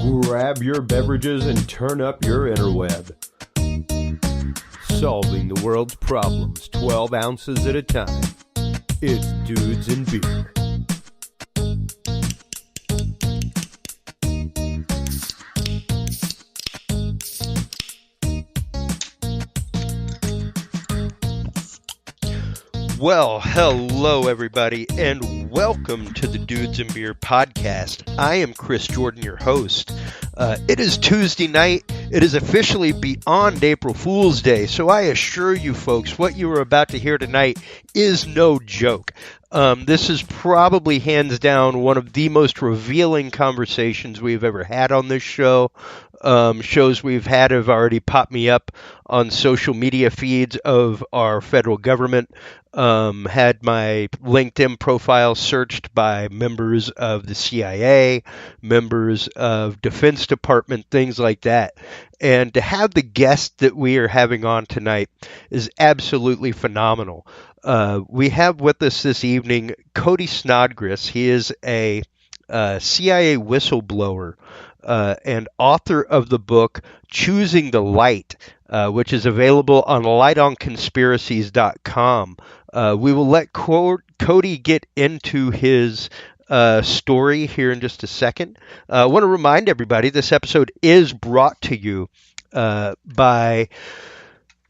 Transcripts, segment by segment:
Grab your beverages and turn up your interweb. Solving the world's problems 12 ounces at a time. It's Dudes and Beer. Well, hello everybody, and welcome to the Dudes and Beer podcast. I am Chris Jordan, your host. It is Tuesday night. It is officially beyond April Fool's Day, so I assure you folks, what you are about to hear tonight is no joke. This is probably hands down one of the most revealing conversations we've ever had on this show. Shows we've had have already popped me up on social media feeds of our federal government. Had my LinkedIn profile searched by members of the CIA, members of Defense Department, things like that. And to have the guest that we are having on tonight is absolutely phenomenal. We have with us this evening Cody Snodgres. He is a CIA whistleblower and author of the book Choosing the Light, which is available on lightonconspiracies.com. We will let Cody get into his story here in just a second. I want to remind everybody this episode is brought to you by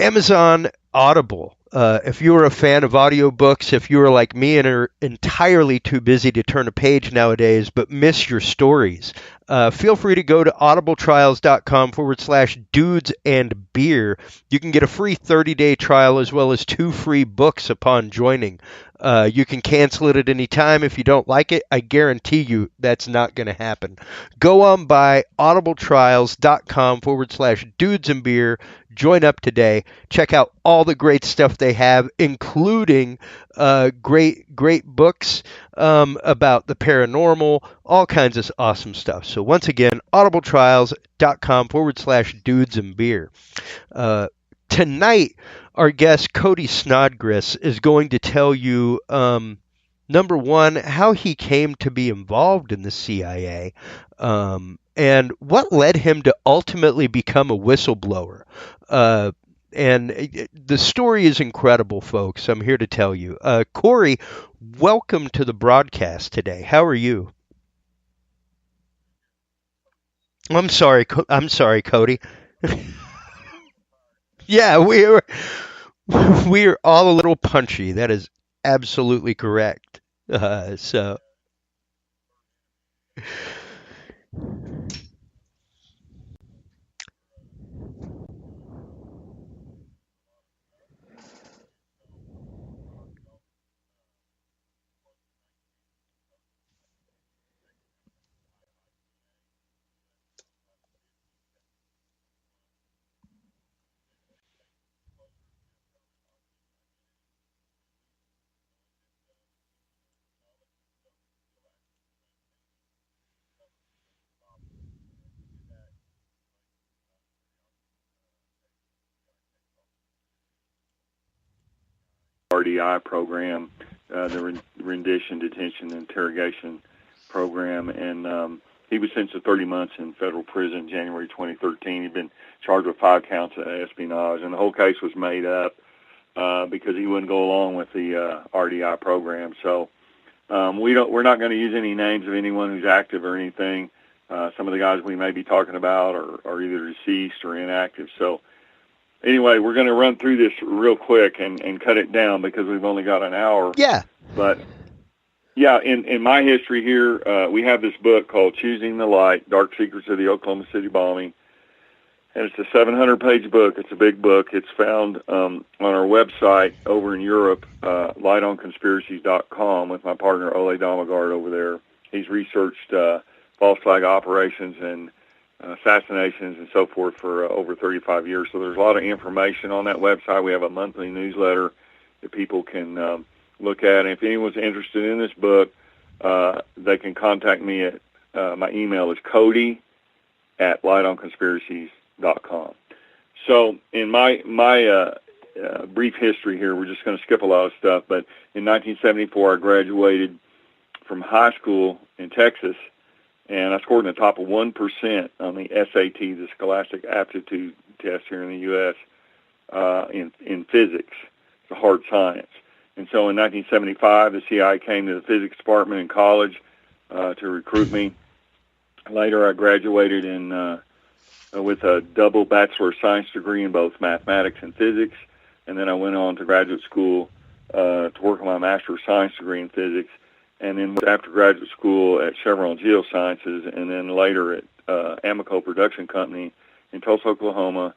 Amazon Audible. If you are a fan of audiobooks, if you are like me and are entirely too busy to turn a page nowadays but miss your stories, feel free to go to audibletrials.com/dudesandbeer. You can get a free 30-day trial as well as 2 free books upon joining. You can cancel it at any time if you don't like it. I guarantee you that's not going to happen. Go on by audibletrials.com/dudesandbeer. Join up today. Check out all the great stuff they have, including great books about the paranormal, all kinds of awesome stuff. So once again, audibletrials.com/dudesandbeer. Tonight, our guest, Cody Snodgres, is going to tell you, number one, how he came to be involved in the CIA, and what led him to ultimately become a whistleblower. And the story is incredible, folks. I'm here to tell you. Corey, welcome to the broadcast today. How are you? I'm sorry, Cody. Yeah, we're all a little punchy. That is absolutely correct. So. RDI program, the rendition, detention, interrogation program, and he was sentenced to 30 months in federal prison January 2013. He'd been charged with 5 counts of espionage, and the whole case was made up because he wouldn't go along with the RDI program. So we're not going to use any names of anyone who's active or anything. Some of the guys we may be talking about are either deceased or inactive. So anyway, we're going to run through this real quick and cut it down because we've only got an hour. Yeah. But, yeah, in my history here, we have this book called Choosing the Light, Dark Secrets of the Oklahoma City Bombing. And it's a 700-page book. It's a big book. It's found on our website over in Europe, lightonconspiracies.com, with my partner Ole Damagard over there. He's researched false flag operations and assassinations and so forth for over 35 years. So there's a lot of information on that website. We have a monthly newsletter that people can look at. And if anyone's interested in this book, they can contact me at my email is cody@lightonconspiracies.com. So in my brief history here, we're just going to skip a lot of stuff, but in 1974 I graduated from high school in Texas and I scored in the top of 1% on the SAT, the Scholastic Aptitude Test here in the U.S. In physics, the hard science. And so in 1975, the CIA came to the physics department in college to recruit me. Later, I graduated with a double Bachelor of Science degree in both mathematics and physics, and then I went on to graduate school to work on my Master of Science degree in physics, and then after graduate school at Chevron Geosciences, and then later at Amoco Production Company in Tulsa, Oklahoma.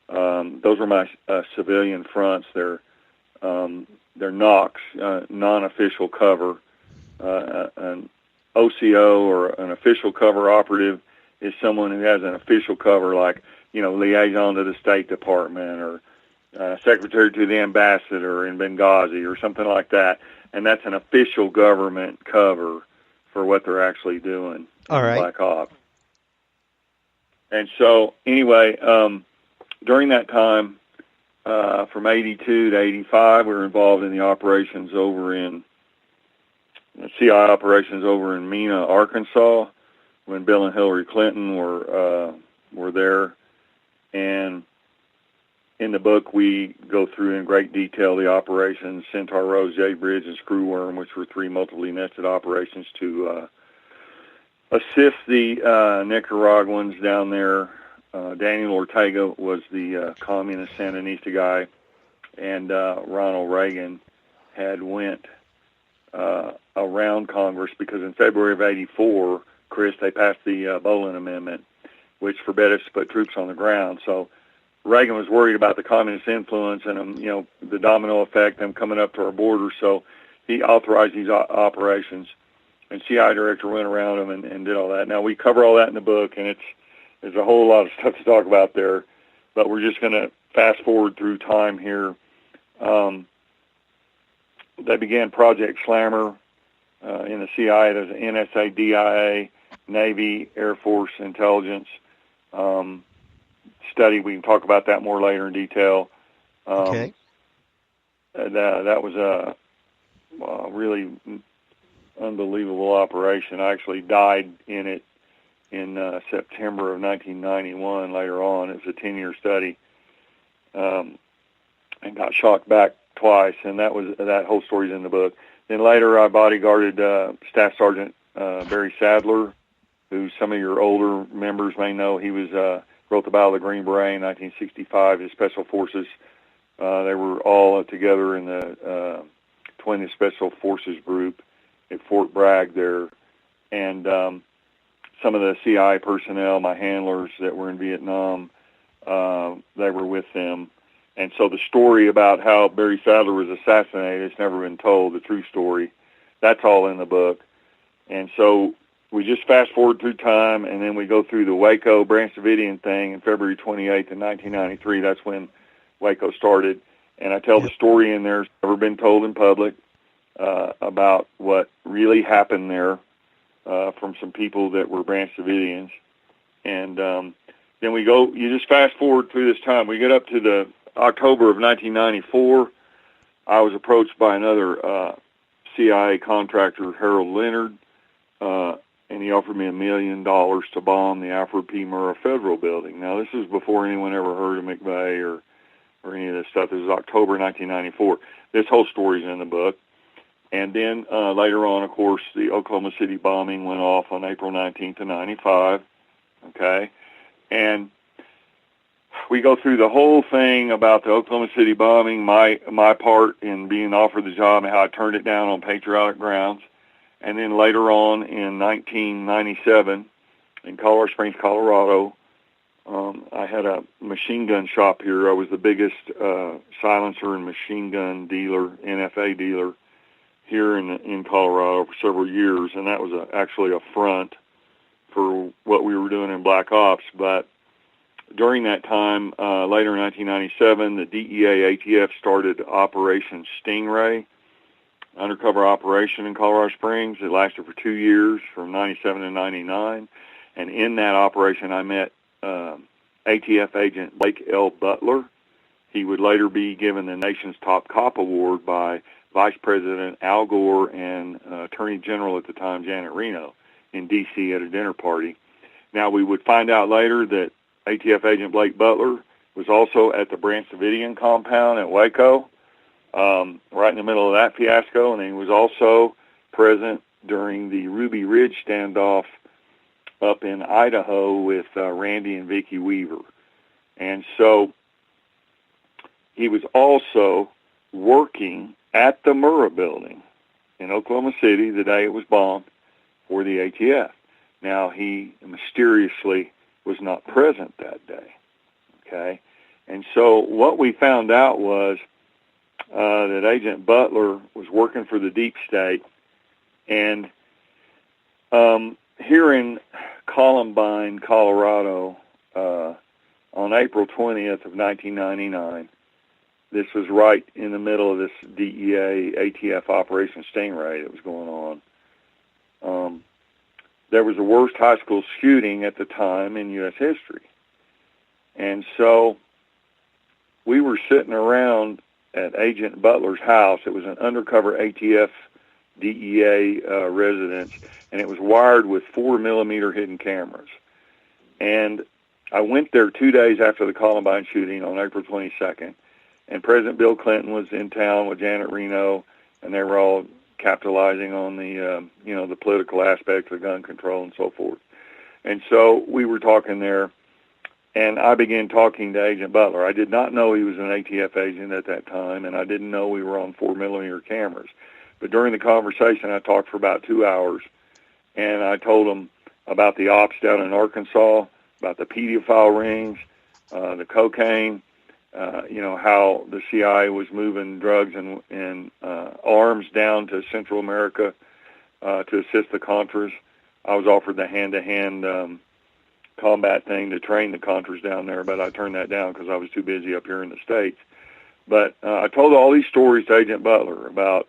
Those were my civilian fronts. They're NOCs, non-official cover. An OCO, or an official cover operative, is someone who has an official cover, like, liaison to the State Department, or secretary to the ambassador in Benghazi, or something like that. And that's an official government cover for what they're actually doing in Black Ops. And so, anyway, during that time, from 82 to 85, we were involved in the operations over in CIA operations over in Mena, Arkansas, when Bill and Hillary Clinton were there. And in the book, we go through in great detail the operations, Centaur Rose, Jade Bridge, and Screwworm, which were 3 multiply nested operations to assist the Nicaraguans down there. Daniel Ortega was the communist Sandinista guy, and Ronald Reagan had went around Congress, because in February of 84, Chris, they passed the Bolin Amendment, which forbade us to put troops on the ground. So Reagan was worried about the communist influence and, the domino effect, them coming up to our border. So he authorized these operations, and CIA director went around them and did all that. Now, we cover all that in the book, and there's a whole lot of stuff to talk about there, but we're just going to fast forward through time here. They began Project Slammer in the CIA. There's an NSA, DIA, Navy, Air Force intelligence study. We can talk about that more later in detail. Okay. That was a really unbelievable operation. I actually died in it in September of 1991 later on. It was a 10-year study, and got shocked back twice, and that whole story's in the book. Then later I bodyguarded Staff Sergeant Barry Sadler, who some of your older members may know. He was wrote the Battle of the Green Beret in 1965, his Special Forces. They were all together in the 20th Special Forces Group at Fort Bragg there, and some of the CIA personnel, my handlers that were in Vietnam, they were with them. And so the story about how Barry Sadler was assassinated has never been told, the true story. That's all in the book. And so we just fast forward through time, and then we go through the Waco Branch Davidian thing in February 28th of 1993. That's when Waco started. And I tell the story in there. It's never been told in public about what really happened there from some people that were Branch Davidians. And then we go, you just fast forward through this time. We get up to the October of 1994. I was approached by another CIA contractor, Harold Leonard, and he offered me $1 million to bomb the Alfred P. Murrah Federal Building. Now, this is before anyone ever heard of McVeigh or any of this stuff. This is October 1994. This whole story's in the book. And then later on, of course, the Oklahoma City bombing went off on April 19th of 95. Okay? And we go through the whole thing about the Oklahoma City bombing, my part in being offered the job and how I turned it down on patriotic grounds. And then later on in 1997 in Colorado Springs, Colorado, I had a machine gun shop here. I was the biggest silencer and machine gun dealer, NFA dealer, here in Colorado for several years. And that was actually a front for what we were doing in Black Ops. But during that time, later in 1997, the DEA ATF started Operation Stingray, undercover operation in Colorado Springs. It lasted for 2 years, from 97 to 99. And in that operation, I met ATF agent Blake L. Butler. He would later be given the nation's top cop award by Vice President Al Gore and Attorney General at the time, Janet Reno. in D.C. at a dinner party. Now, we would find out later that ATF agent Blake Butler was also at the Branch Davidian compound at Waco, right in the middle of that fiasco, and he was also present during the Ruby Ridge standoff up in Idaho with Randy and Vicki Weaver. And so he was also working at the Murrah Building in Oklahoma City the day it was bombed for the ATF. Now, he mysteriously was not present that day, okay? And so what we found out was that Agent Butler was working for the deep state, and here in Columbine, Colorado, on April 20th of 1999, this was right in the middle of this DEA ATF Operation Stingray that was going on. There was the worst high school shooting at the time in U.S. history. And so we were sitting around at Agent Butler's house. It was an undercover ATF DEA residence, and it was wired with 4mm hidden cameras. And I went there 2 days after the Columbine shooting on April 22nd, and President Bill Clinton was in town with Janet Reno, and they were all capitalizing on the, the political aspects of gun control and so forth. And so we were talking there, and I began talking to Agent Butler. I did not know he was an ATF agent at that time, and I didn't know we were on 4mm cameras. But during the conversation, I talked for about 2 hours, and I told him about the ops down in Arkansas, about the pedophile rings, the cocaine, how the CIA was moving drugs and arms down to Central America to assist the Contras. I was offered the hand-to-hand combat thing to train the Contras down there, but I turned that down because I was too busy up here in the States. But I told all these stories to Agent Butler about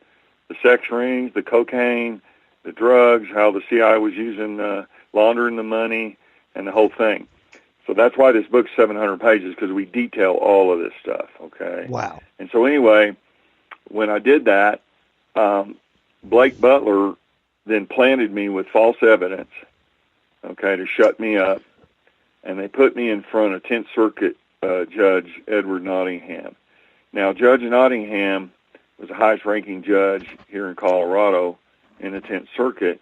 the sex rings, the cocaine, the drugs, how the CIA was using laundering the money, and the whole thing. So that's why this book's 700 pages, because we detail all of this stuff, okay? Wow. And so anyway, when I did that, Blake Butler then planted me with false evidence, okay, to shut me up, and they put me in front of 10th Circuit Judge Edward Nottingham. Now, Judge Nottingham was the highest-ranking judge here in Colorado in the 10th Circuit,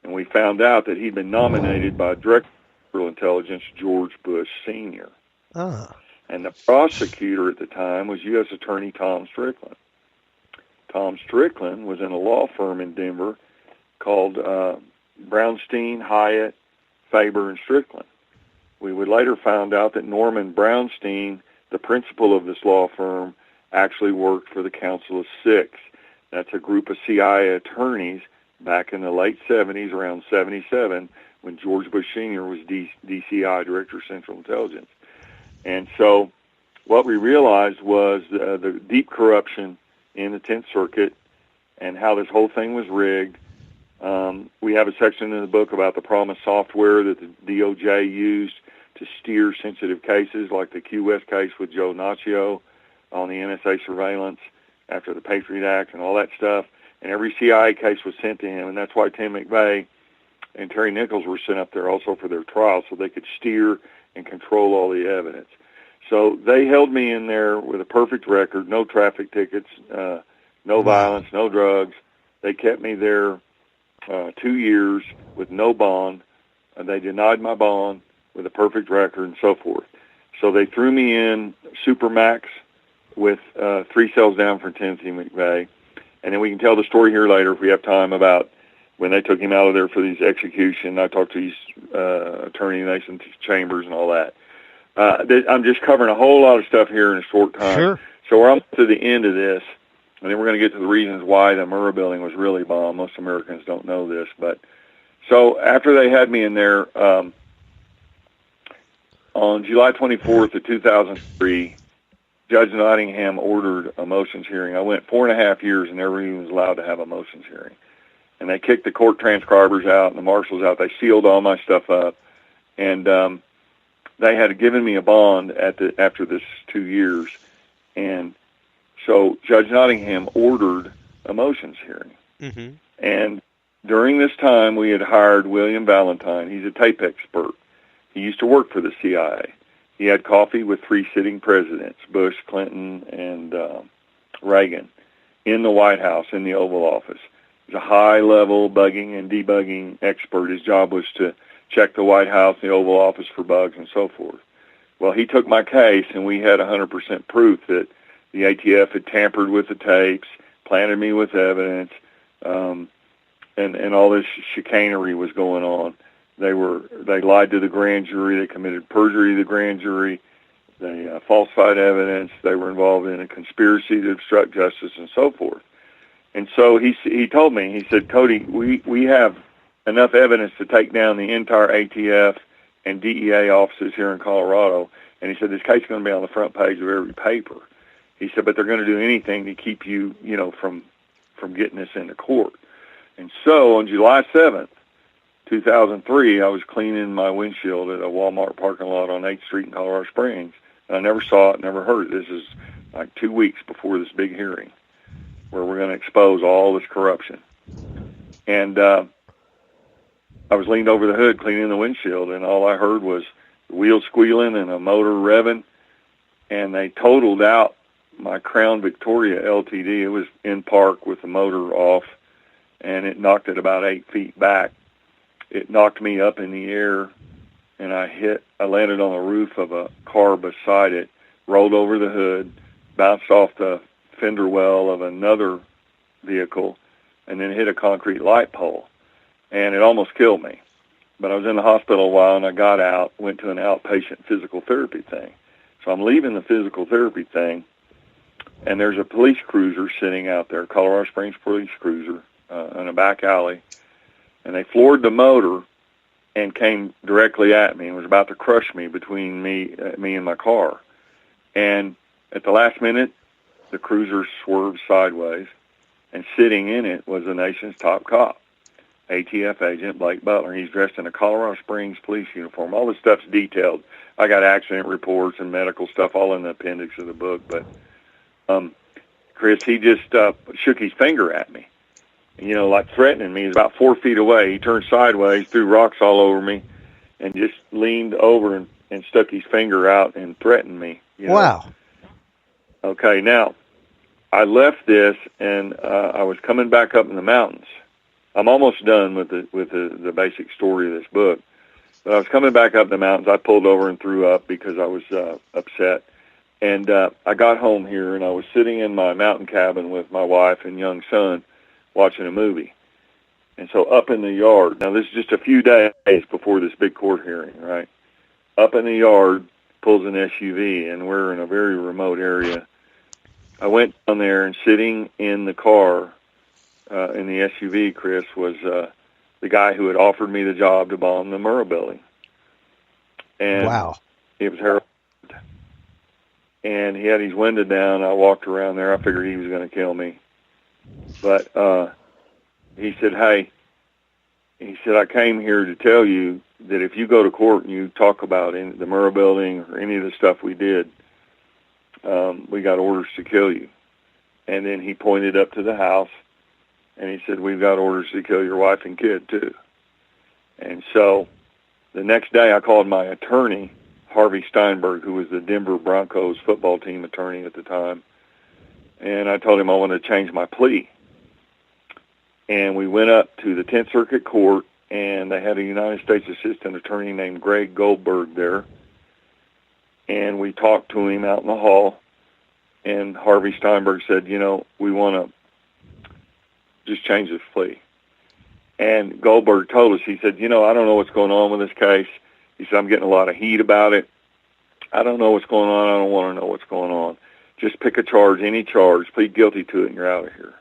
and we found out that he'd been nominated by Director of Intelligence George Bush Sr. And the prosecutor at the time was U.S. Attorney Tom Strickland. Tom Strickland was in a law firm in Denver called Brownstein, Hyatt, Faber, and Strickland. We would later find out that Norman Brownstein, the principal of this law firm, actually worked for the Council of Six. That's a group of CIA attorneys back in the late 70s, around 77, when George Bush Sr. was DCI, Director of Central Intelligence. And so what we realized was the deep corruption in the 10th Circuit and how this whole thing was rigged. We have a section in the book about the promised software that the DOJ used to steer sensitive cases, like the Key West case with Joe Naccio on the NSA surveillance after the Patriot Act and all that stuff. And every CIA case was sent to him, and that's why Tim McVeigh and Terry Nichols were sent up there also for their trial, so they could steer and control all the evidence. So they held me in there with a perfect record, no traffic tickets, no violence, no drugs. They kept me there 2 years with no bond. They denied my bond with a perfect record and so forth. So they threw me in Supermax with 3 cells down for Timothy McVeigh. And then we can tell the story here later if we have time about when they took him out of there for these executions. I talked to his attorney, Nathan Chambers, and all that. I'm just covering a whole lot of stuff here in a short time. Sure. So we're almost to the end of this, and then we're going to get to the reasons why the Murrah Building was really bombed. Most Americans don't know this. But so after they had me in there, on July 24th of 2003, Judge Nottingham ordered a motions hearing. I went 4.5 years and never even was allowed to have a motions hearing. And they kicked the court transcribers out and the marshals out. They sealed all my stuff up. And they had given me a bond after this 2 years. And so Judge Nottingham ordered a motions hearing. Mm-hmm. And during this time, we had hired William Valentine. He's a tape expert. He used to work for the CIA. He had coffee with 3 sitting presidents, Bush, Clinton, and Reagan, in the White House, in the Oval Office. He's a high-level bugging and debugging expert. His job was to check the White House, the Oval Office for bugs and so forth. Well, he took my case, and we had 100% proof that the ATF had tampered with the tapes, planted me with evidence, and all this chicanery was going on. They lied to the grand jury. They committed perjury to the grand jury. They falsified evidence. They were involved in a conspiracy to obstruct justice and so forth. And so he told me, he said, Cody, we have enough evidence to take down the entire ATF and DEA offices here in Colorado. And he said, this case is going to be on the front page of every paper. He said, but they're going to do anything to keep you, from getting this into court. And so on July 7th, 2003, I was cleaning my windshield at a Walmart parking lot on 8th Street in Colorado Springs. And I never saw it, never heard it. This is like 2 weeks before this big hearing where we're going to expose all this corruption. And I was leaned over the hood cleaning the windshield, and all I heard was the wheels squealing and a motor revving. And they totaled out my Crown Victoria LTD. It was in park with the motor off, and it knocked it about 8 feet back. It knocked me up in the air, and I landed on the roof of a car beside it, rolled over the hood, bounced off the fender well of another vehicle, and then hit a concrete light pole. And it almost killed me. But I was in the hospital a while, and I got out, went to an outpatient physical therapy thing. So I'm leaving the physical therapy thing, and there's a police cruiser sitting out there, Colorado Springs police cruiser, in a back alley. And they floored the motor and came directly at me and was about to crush me between me and my car. And at the last minute, the cruiser swerved sideways, and sitting in it was the nation's top cop, ATF agent Blake Butler. He's dressed in a Colorado Springs police uniform. All this stuff's detailed. I got accident reports and medical stuff all in the appendix of the book. But, Chris, he just shook his finger at me, like threatening me. He's about 4 feet away. He turned sideways, threw rocks all over me, and just leaned over and stuck his finger out and threatened me. Wow. Okay, now, I left this, and I was coming back up in the mountains. I'm almost done with the basic story of this book. But I was coming back up the mountains. I pulled over and threw up because I was upset. And I got home here, and I was sitting in my mountain cabin with my wife and young son watching a movie. And so up in the yard, now this is just a few days before this big court hearing, right? Up in the yard pulls an SUV, and we're in a very remote area. I went down there, and sitting in the car, in the SUV, Chris, was the guy who had offered me the job to bomb the Murrah Building. And wow. It was Harold. And he had his window down. I walked around there. I figured he was going to kill me. But he said, hey, I came here to tell you that if you go to court and you talk about the Murrah Building or any of the stuff we did, we got orders to kill you. And then he pointed up to the house, and he said, we've got orders to kill your wife and kid, too. And so the next day I called my attorney, Harvey Steinberg, who was the Denver Broncos football team attorney at the time, and I told him I wanted to change my plea. And we went up to the 10th Circuit Court, and they had a United States Assistant Attorney named Greg Goldberg there. And we talked to him out in the hall, and Harvey Steinberg said, we want to just change this plea. And Goldberg told us, he said, I don't know what's going on with this case. He said, I'm getting a lot of heat about it. I don't know what's going on. I don't want to know what's going on. Just pick a charge, any charge, plead guilty to it, and you're out of here.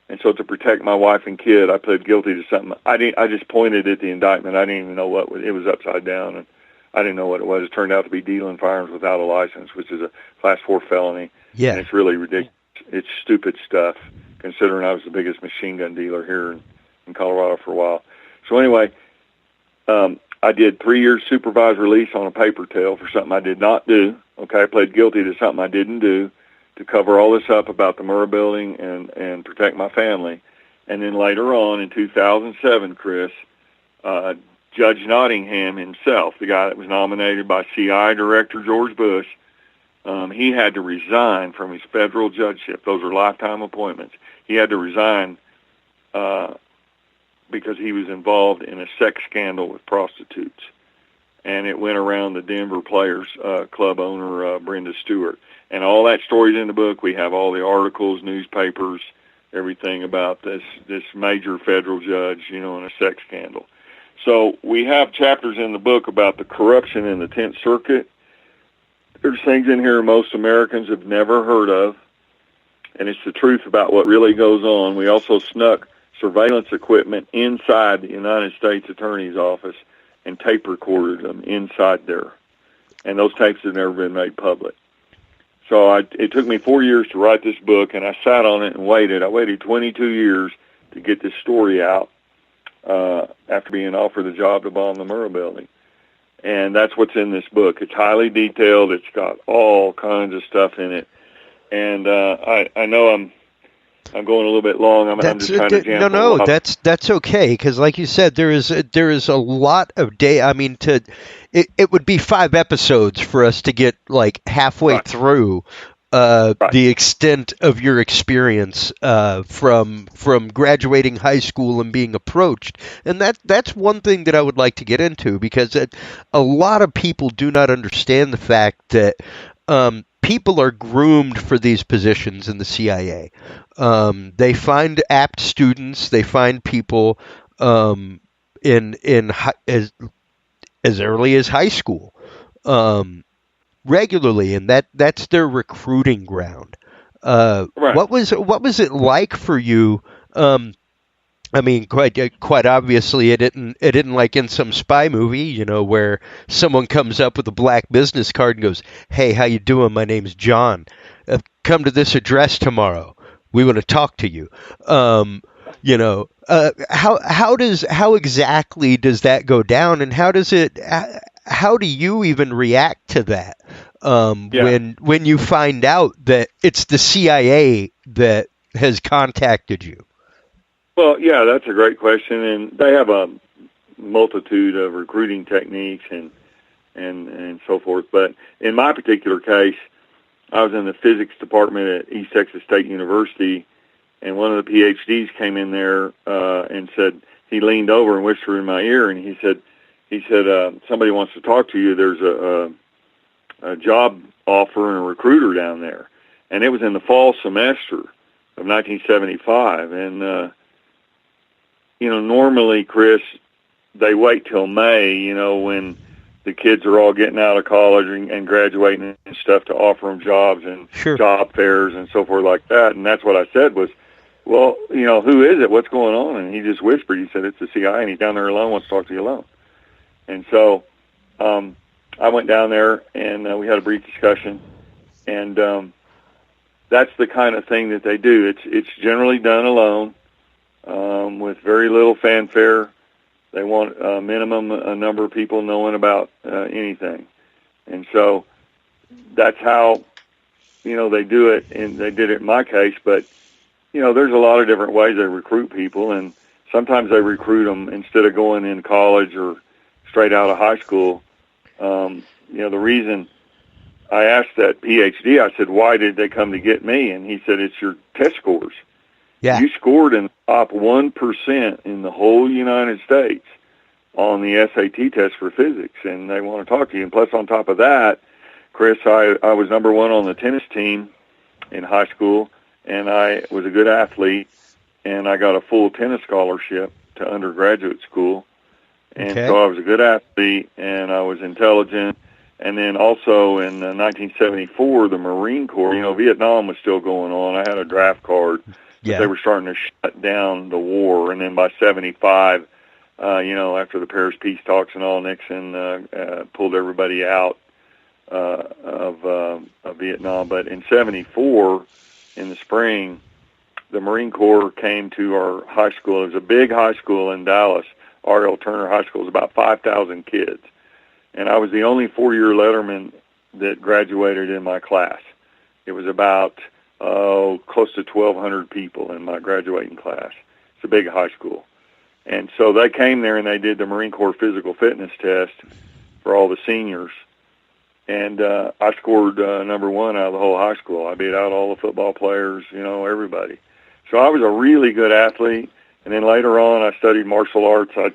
And so to protect my wife and kid, I pled guilty to something. I just pointed at the indictment. I didn't even know what it was upside down, and I didn't know what it was. It turned out to be dealing firearms without a license, which is a Class 4 felony. Yeah. And it's really ridiculous. It's stupid stuff, considering I was the biggest machine gun dealer here in Colorado for a while. So anyway, I did 3 years supervised release on a paper tail for something I did not do. Okay, I pled guilty to something I didn't do to cover all this up about the Murrah Building and protect my family. And then later on in 2007, Chris, Judge Nottingham himself, the guy that was nominated by CIA Director George Bush, he had to resign from his federal judgeship. Those are lifetime appointments. He had to resign because he was involved in a sex scandal with prostitutes. And it went around the Denver Players Club owner, Brenda Stewart. And all that story's in the book. We have all the articles, newspapers, everything about this major federal judge, in a sex scandal. So we have chapters in the book about the corruption in the 10th Circuit. There's things in here most Americans have never heard of, and it's the truth about what really goes on. We also snuck surveillance equipment inside the United States Attorney's Office and tape recorded them inside there, and those tapes have never been made public. So it took me 4 years to write this book, and I sat on it and waited. I waited 22 years to get this story out after being offered the job to bomb the Murrah Building. And that's what's in this book. It's highly detailed. It's got all kinds of stuff in it. And I know I'm going a little bit long. I'm just trying to jam. No, that's okay, because like you said, there is a lot of day. I mean, it would be 5 episodes for us to get like halfway through the extent of your experience from graduating high school and being approached. And that's one thing that I would like to get into, because a lot of people do not understand the fact that people are groomed for these positions in the CIA. They find apt students. They find people as early as high school. Regularly, and that's their recruiting ground. Right. What was it like for you? I mean, quite obviously, it didn't like in some spy movie, where someone comes up with a black business card and goes, "Hey, how you doing? My name's John. Come to this address tomorrow. We want to talk to you." How exactly does that go down, and how do you even react to that when you find out that it's the CIA that has contacted you? Well, yeah, that's a great question, and they have a multitude of recruiting techniques and so forth. But in my particular case, I was in the physics department at East Texas State University, and one of the PhDs came in there and said, he leaned over and whispered in my ear, and he said, somebody wants to talk to you. There's a job offer and a recruiter down there. And it was in the fall semester of 1975. And, normally, Chris, they wait till May, when the kids are all getting out of college and graduating and stuff to offer them jobs and job fairs and so forth like that. And that's what I said was, well, who is it? What's going on? And he just whispered. He said, it's the CIA, and he's down there alone, wants to talk to you alone. And so I went down there, and we had a brief discussion, and that's the kind of thing that they do. It's generally done alone with very little fanfare. They want a number of people knowing about anything. And so that's how, they do it, and they did it in my case. But, there's a lot of different ways they recruit people, and sometimes they recruit them instead of going in college or straight out of high school. The reason I asked that PhD, I said, why did they come to get me? And he said, it's your test scores. Yeah. You scored in the top 1% in the whole United States on the SAT test for physics, and they want to talk to you. And plus, on top of that, Chris, I was number 1 on the tennis team in high school, and I was a good athlete, and I got a full tennis scholarship to undergraduate school. And so I was a good athlete, and I was intelligent. And then also in 1974, the Marine Corps, Vietnam was still going on. I had a draft card. Yeah. They were starting to shut down the war. And then by 75, after the Paris peace talks and all, Nixon pulled everybody out of Vietnam. But in 74, in the spring, the Marine Corps came to our high school. It was a big high school in Dallas. R.L. Turner High School. It was about 5,000 kids. And I was the only 4-year letterman that graduated in my class. It was about close to 1,200 people in my graduating class. It's a big high school. And so they came there and they did the Marine Corps physical fitness test for all the seniors. And I scored number one out of the whole high school. I beat out all the football players, everybody. So I was a really good athlete. And then later on, I studied martial arts. I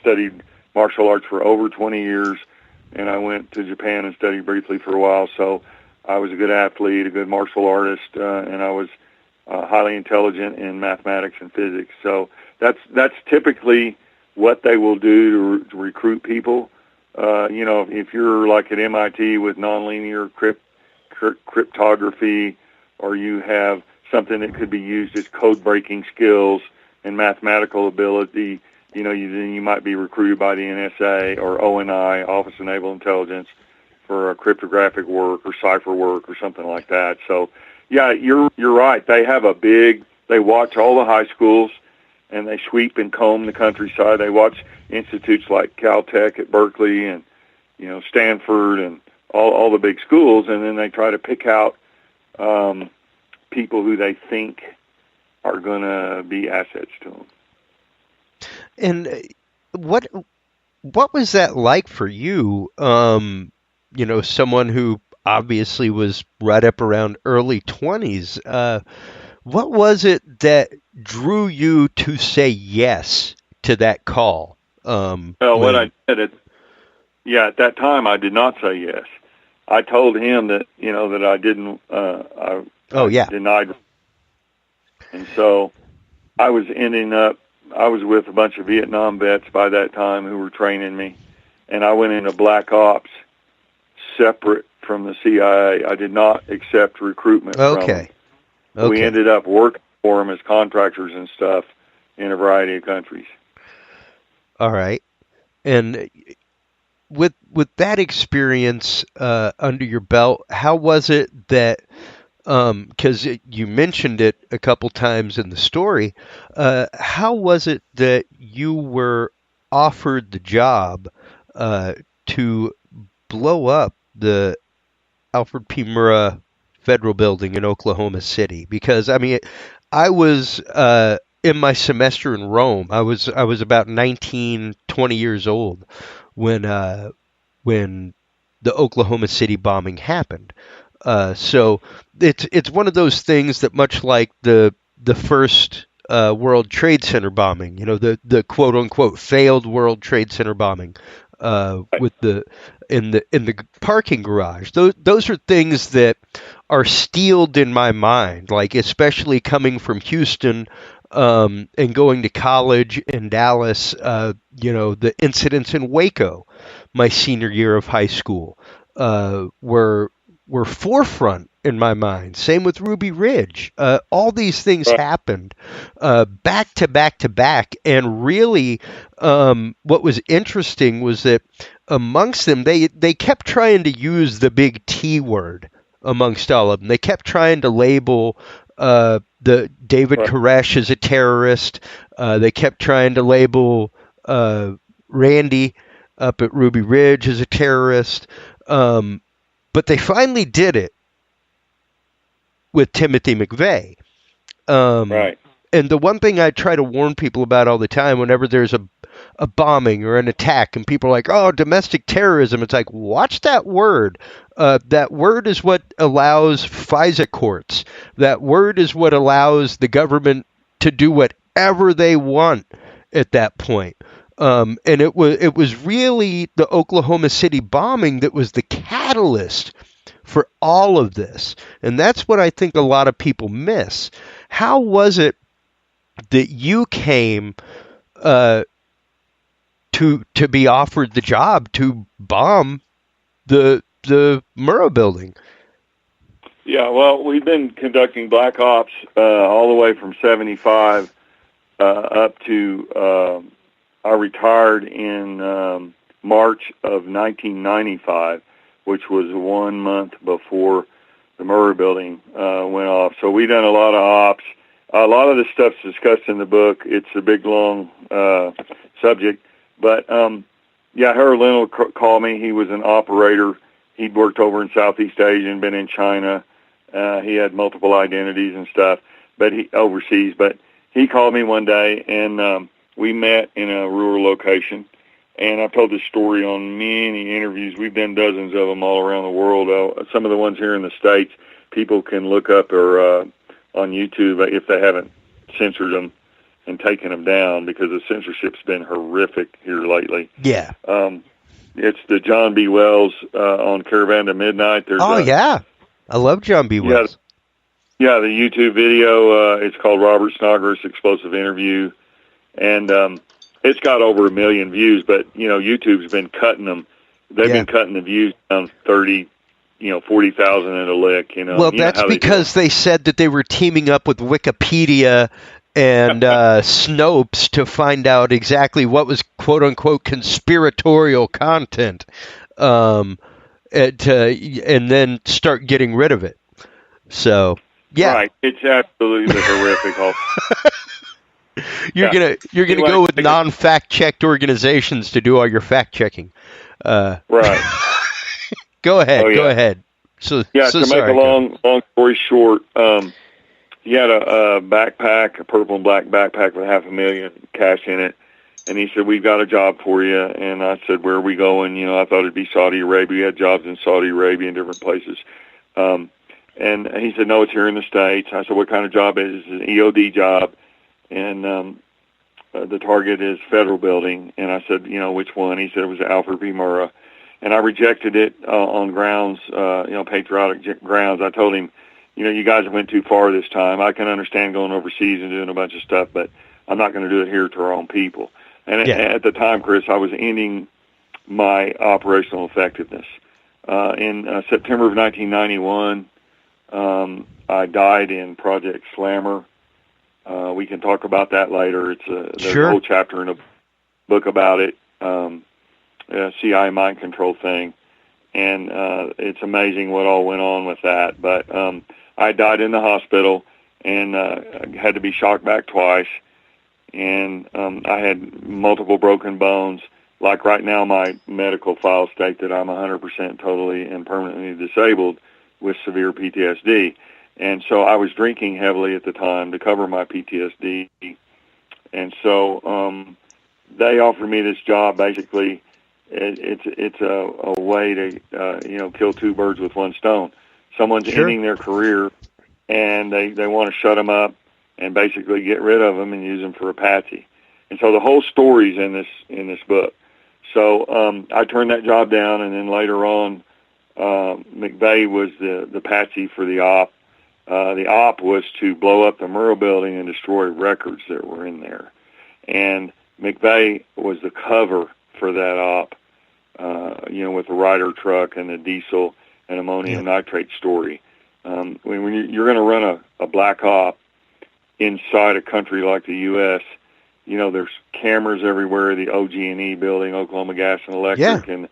studied martial arts for over 20 years, and I went to Japan and studied briefly for a while. So I was a good athlete, a good martial artist, and I was highly intelligent in mathematics and physics. So that's typically what they will do to recruit people. If you're like at MIT with nonlinear cryptography, or you have something that could be used as code-breaking skills and mathematical ability, then you might be recruited by the NSA or ONI, Office of Naval Intelligence, for cryptographic work or cipher work or something like that. So, yeah, you're right. They watch all the high schools, and they sweep and comb the countryside. They watch institutes like Caltech at Berkeley and, Stanford and all the big schools, and then they try to pick out people who they think are going to be assets to them. And what was that like for you? Someone who obviously was right up around early 20s. What was it that drew you to say yes to that call? What I did at that time, I did not say yes. I told him that that I didn't. I denied. And so I was I was with a bunch of Vietnam vets by that time who were training me, and I went into black ops separate from the CIA. I did not accept recruitment from them. Okay. We ended up working for them as contractors and stuff in a variety of countries. All right. And with that experience under your belt, how was it that, because you mentioned it a couple times in the story, how was it that you were offered the job to blow up the Alfred P. Murrah Federal Building in Oklahoma City? Because I was in my semester in Rome. I was about 19, 20 years old when the Oklahoma City bombing happened. So it's one of those things that, much like the first World Trade Center bombing, the quote unquote failed World Trade Center bombing, with in the parking garage. Those are things that are sealed in my mind, like especially coming from Houston and going to college in Dallas. The incidents in Waco, my senior year of high school, were forefront in my mind. Same with Ruby Ridge. All these things happened back to back to back. And really, what was interesting was that amongst them, they kept trying to use the big T word amongst all of them. They kept trying to label the David Koresh as a terrorist. They kept trying to label Randy up at Ruby Ridge as a terrorist. But they finally did it with Timothy McVeigh. Right. And the one thing I try to warn people about all the time, whenever there's a bombing or an attack and people are like, oh, domestic terrorism, it's like, watch that word. That word is what allows FISA courts. That word is what allows the government to do whatever they want at that point. And it was really the Oklahoma City bombing that was the catalyst for all of this. And that's what I think a lot of people miss. How was it that you came to be offered the job to bomb the Murrah Building? Yeah, well, we've been conducting black ops all the way from 75 up to I retired in March of 1995, which was 1 month before the Murrah Building went off. So we've done a lot of ops. A lot of the stuff's discussed in the book. It's a big, long subject. But, Harold Lynn called me. He was an operator. He'd worked over in Southeast Asia and been in China. He had multiple identities and stuff, but overseas. But he called me one day, and we met in a rural location. And I've told this story on many interviews. We've done dozens of them all around the world. Some of the ones here in the States, people can look up or on YouTube if they haven't censored them and taken them down, because the censorship's been horrific here lately. Yeah. It's the John B. Wells on Caravan to Midnight. Yeah. I love John B. Wells. Yeah, the YouTube video, it's called Robert Snodgres Explosive Interview. And it's got over 1 million views, but, YouTube's been cutting them. They've been cutting the views down 30, 40,000 at a lick. Well, that's because they said that they were teaming up with Wikipedia and Snopes to find out exactly what was quote-unquote conspiratorial content, and then start getting rid of it. So, yeah. Right. It's absolutely horrific. You're gonna go with non-fact checked organizations to do all your fact checking. Right. Go ahead. Go ahead. To make a long story short, he had a backpack, a purple and black backpack with $500,000 cash in it, and he said, "We've got a job for you." And I said, "Where are we going?" I thought it'd be Saudi Arabia. We had jobs in Saudi Arabia and different places. And he said, "No, it's here in the States." I said, "What kind of job is it?" It's an EOD job. And the target is Federal Building. And I said, which one? He said it was Alfred P. Murrah. And I rejected it on grounds, patriotic grounds. I told him, you guys went too far this time. I can understand going overseas and doing a bunch of stuff, but I'm not going to do it here to our own people. And at the time, Chris, I was ending my operational effectiveness. In September of 1991, I died in Project Slammer. We can talk about that later. There's a whole chapter in a book about it, CIA mind control thing, and it's amazing what all went on with that. But I died in the hospital and had to be shocked back twice, and I had multiple broken bones. Like right now, my medical files state that I'm 100% totally and permanently disabled with severe PTSD. And so I was drinking heavily at the time to cover my PTSD. And so they offered me this job. Basically, it's a way to kill two birds with one stone. Someone's ending their career, and they want to shut them up and basically get rid of them and use them for a patsy. And so the whole story's in this book. So I turned that job down, and then later on, McVeigh was the patsy for the op. The op was to blow up the Murrah Building and destroy records that were in there. And McVeigh was the cover for that op, with the Ryder truck and the diesel and ammonium nitrate story. When you're going to run a black op inside a country like the U.S., there's cameras everywhere, the OG&E building, Oklahoma Gas and Electric, and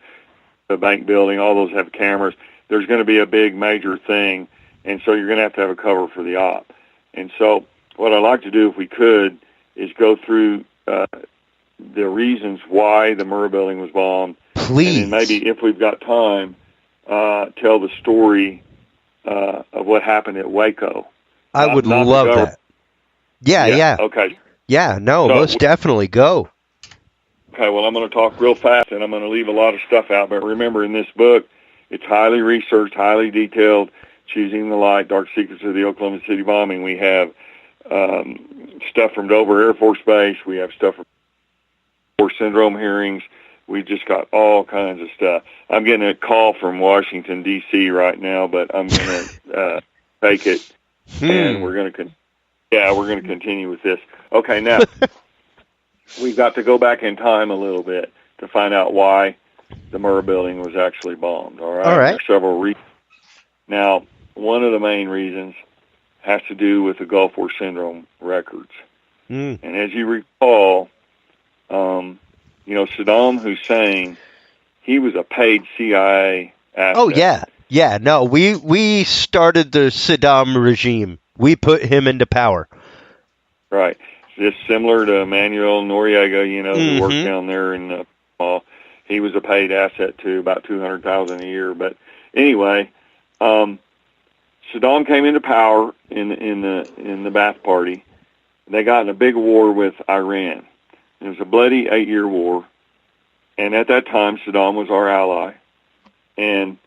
the bank building, all those have cameras. There's going to be a big major thing. And so you're going to have a cover for the op. And so what I'd like to do, if we could, is go through the reasons why the Murrah Building was bombed. Please. And then maybe, if we've got time, tell the story of what happened at Waco. I would love that. Yeah. Okay. Yeah, no, so, most definitely. Go. Okay, well, I'm going to talk real fast, and I'm going to leave a lot of stuff out. But remember, in this book, it's highly researched, highly detailed. Choosing the Light, Dark Secrets of the Oklahoma City Bombing. We have stuff from Dover Air Force Base. We have stuff from War Syndrome hearings. We just got all kinds of stuff. I'm getting a call from Washington, D.C. right now, but I'm going to take it, and we're going to continue with this. Okay, now, we've got to go back in time a little bit to find out why the Murrah Building was actually bombed. All right? There's several reasons. Now, one of the main reasons has to do with the Gulf War Syndrome records. And as you recall, Saddam Hussein, he was a paid CIA asset. Oh, yeah. Yeah, no, we started the Saddam regime. We put him into power. Right. Just similar to Manuel Noriega, who worked down there in he was a paid asset too, about $200,000 a year. But anyway, Saddam came into power in the Ba'ath Party. they got in a big war with Iran. It was a bloody 8-year war, and at that time, Saddam was our ally, and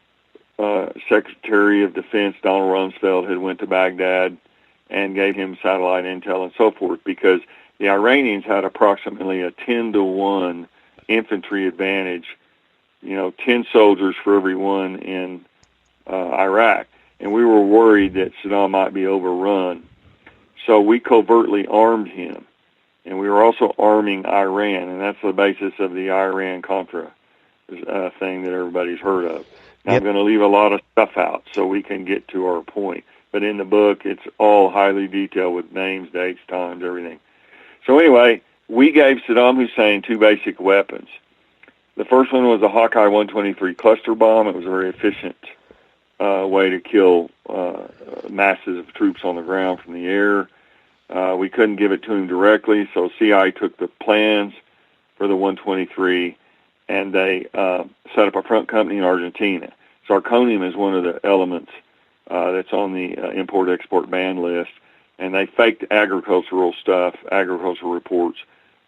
Secretary of Defense Donald Rumsfeld had went to Baghdad and gave him satellite intel and so forth, because the Iranians had approximately a 10-to-1 infantry advantage, 10 soldiers for every one in Iraq. And we were worried that Saddam might be overrun. So we covertly armed him. And we were also arming Iran, and that's the basis of the Iran-Contra thing that everybody's heard of. Now, I'm going to leave a lot of stuff out so we can get to our point. But in the book, it's all highly detailed with names, dates, times, everything. So anyway, we gave Saddam Hussein 2 basic weapons. The first one was a Hawkeye 123 cluster bomb. It was a very efficient way to kill masses of troops on the ground from the air. We couldn't give it to him directly, so CIA took the plans for the 123, and they set up a front company in Argentina. Zirconium is one of the elements that's on the import-export ban list, and they faked agricultural reports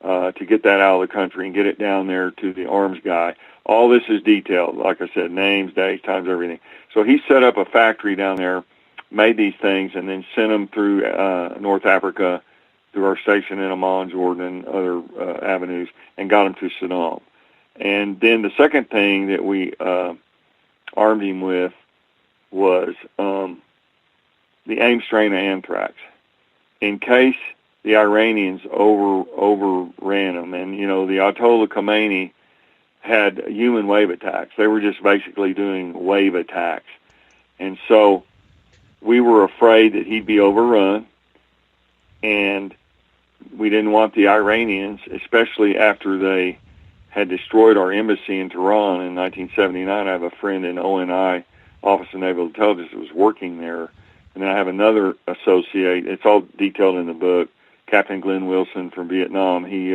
to get that out of the country and get it down there to the arms guy. All this is detailed, like I said, names, dates, times, everything. So he set up a factory down there, made these things, and then sent them through North Africa, through our station in Amman, Jordan, and other avenues, and got them to Saddam. And then the second thing that we armed him with was the AIM strain of anthrax, in case the Iranians overran them. And, the Ayatollah Khomeini had human wave attacks. They were just basically doing wave attacks. And so we were afraid that he'd be overrun, and we didn't want the Iranians, especially after they had destroyed our embassy in Tehran in 1979. I have a friend in ONI, Office of Naval Intelligence, that was working there. And then I have another associate. It's all detailed in the book, Captain Glenn Wilson from Vietnam. He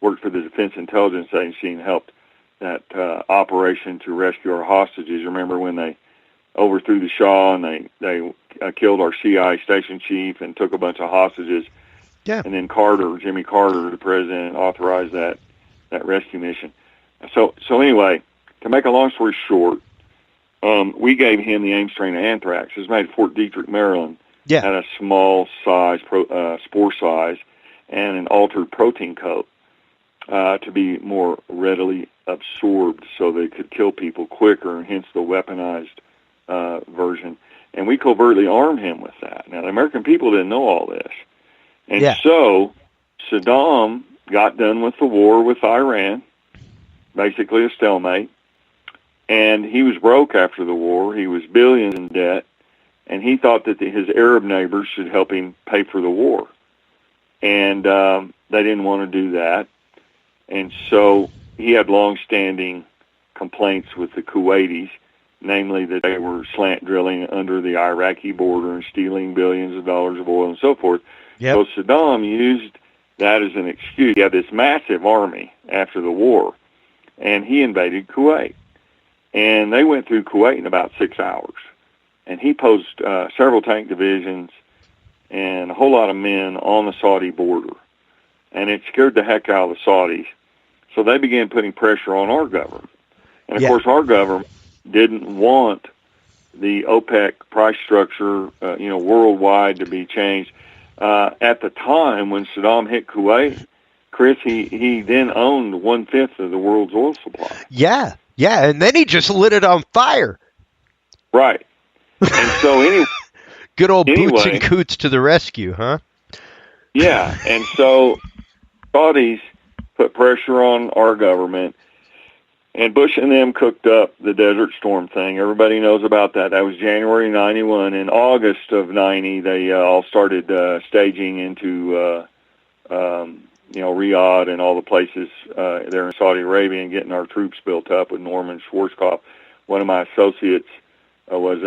worked for the Defense Intelligence Agency and helped that operation to rescue our hostages. Remember when they overthrew the Shah and they killed our CIA station chief and took a bunch of hostages? Yeah. And then Jimmy Carter, the president, authorized that rescue mission. So anyway, to make a long story short, we gave him the AIM strain of anthrax. It was made at Fort Detrick, Maryland. Yeah. Had a small size, spore size, and an altered protein coat to be more readily absorbed so they could kill people quicker, and hence the weaponized version. And we covertly armed him with that. Now, the American people didn't know all this. And so Saddam got done with the war with Iran, basically a stalemate, and he was broke after the war. He was billions in debt, and he thought that his Arab neighbors should help him pay for the war. And they didn't want to do that. And so he had long-standing complaints with the Kuwaitis, namely that they were slant drilling under the Iraqi border and stealing billions of dollars of oil and so forth. Yep. So Saddam used that as an excuse. He had this massive army after the war, and he invaded Kuwait. And they went through Kuwait in about 6 hours. And he posted several tank divisions and a whole lot of men on the Saudi border. And it scared the heck out of the Saudis. So they began putting pressure on our government. And, of course, our government didn't want the OPEC price structure, worldwide to be changed. At the time when Saddam hit Kuwait, Chris, he then owned 1/5 of the world's oil supply. Yeah, and then he just lit it on fire. Right. And so anyway... Good old Boots and Coots to the rescue, huh? Yeah, and so Saudis put pressure on our government, and Bush and them cooked up the Desert Storm thing. Everybody knows about that. That was January 91. In August of 90, they all started staging into Riyadh and all the places there in Saudi Arabia and getting our troops built up with Norman Schwarzkopf. One of my associates was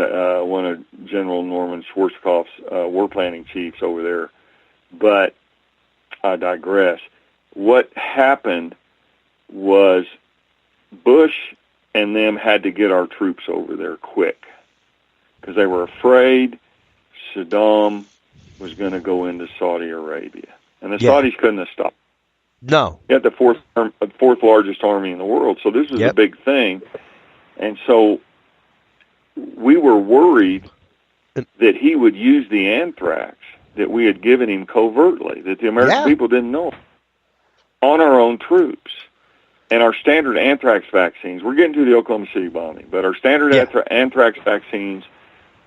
one of General Norman Schwarzkopf's war planning chiefs over there. But I digress. What happened was Bush and them had to get our troops over there quick because they were afraid Saddam was going to go into Saudi Arabia. and the Saudis couldn't have stopped. No. You had the fourth largest army in the world, so this was a big thing. And so we were worried that he would use the anthrax that we had given him covertly, that the American people didn't know, on our own troops. And our standard anthrax vaccines, we're getting to the Oklahoma City bombing, but our standard anthrax vaccines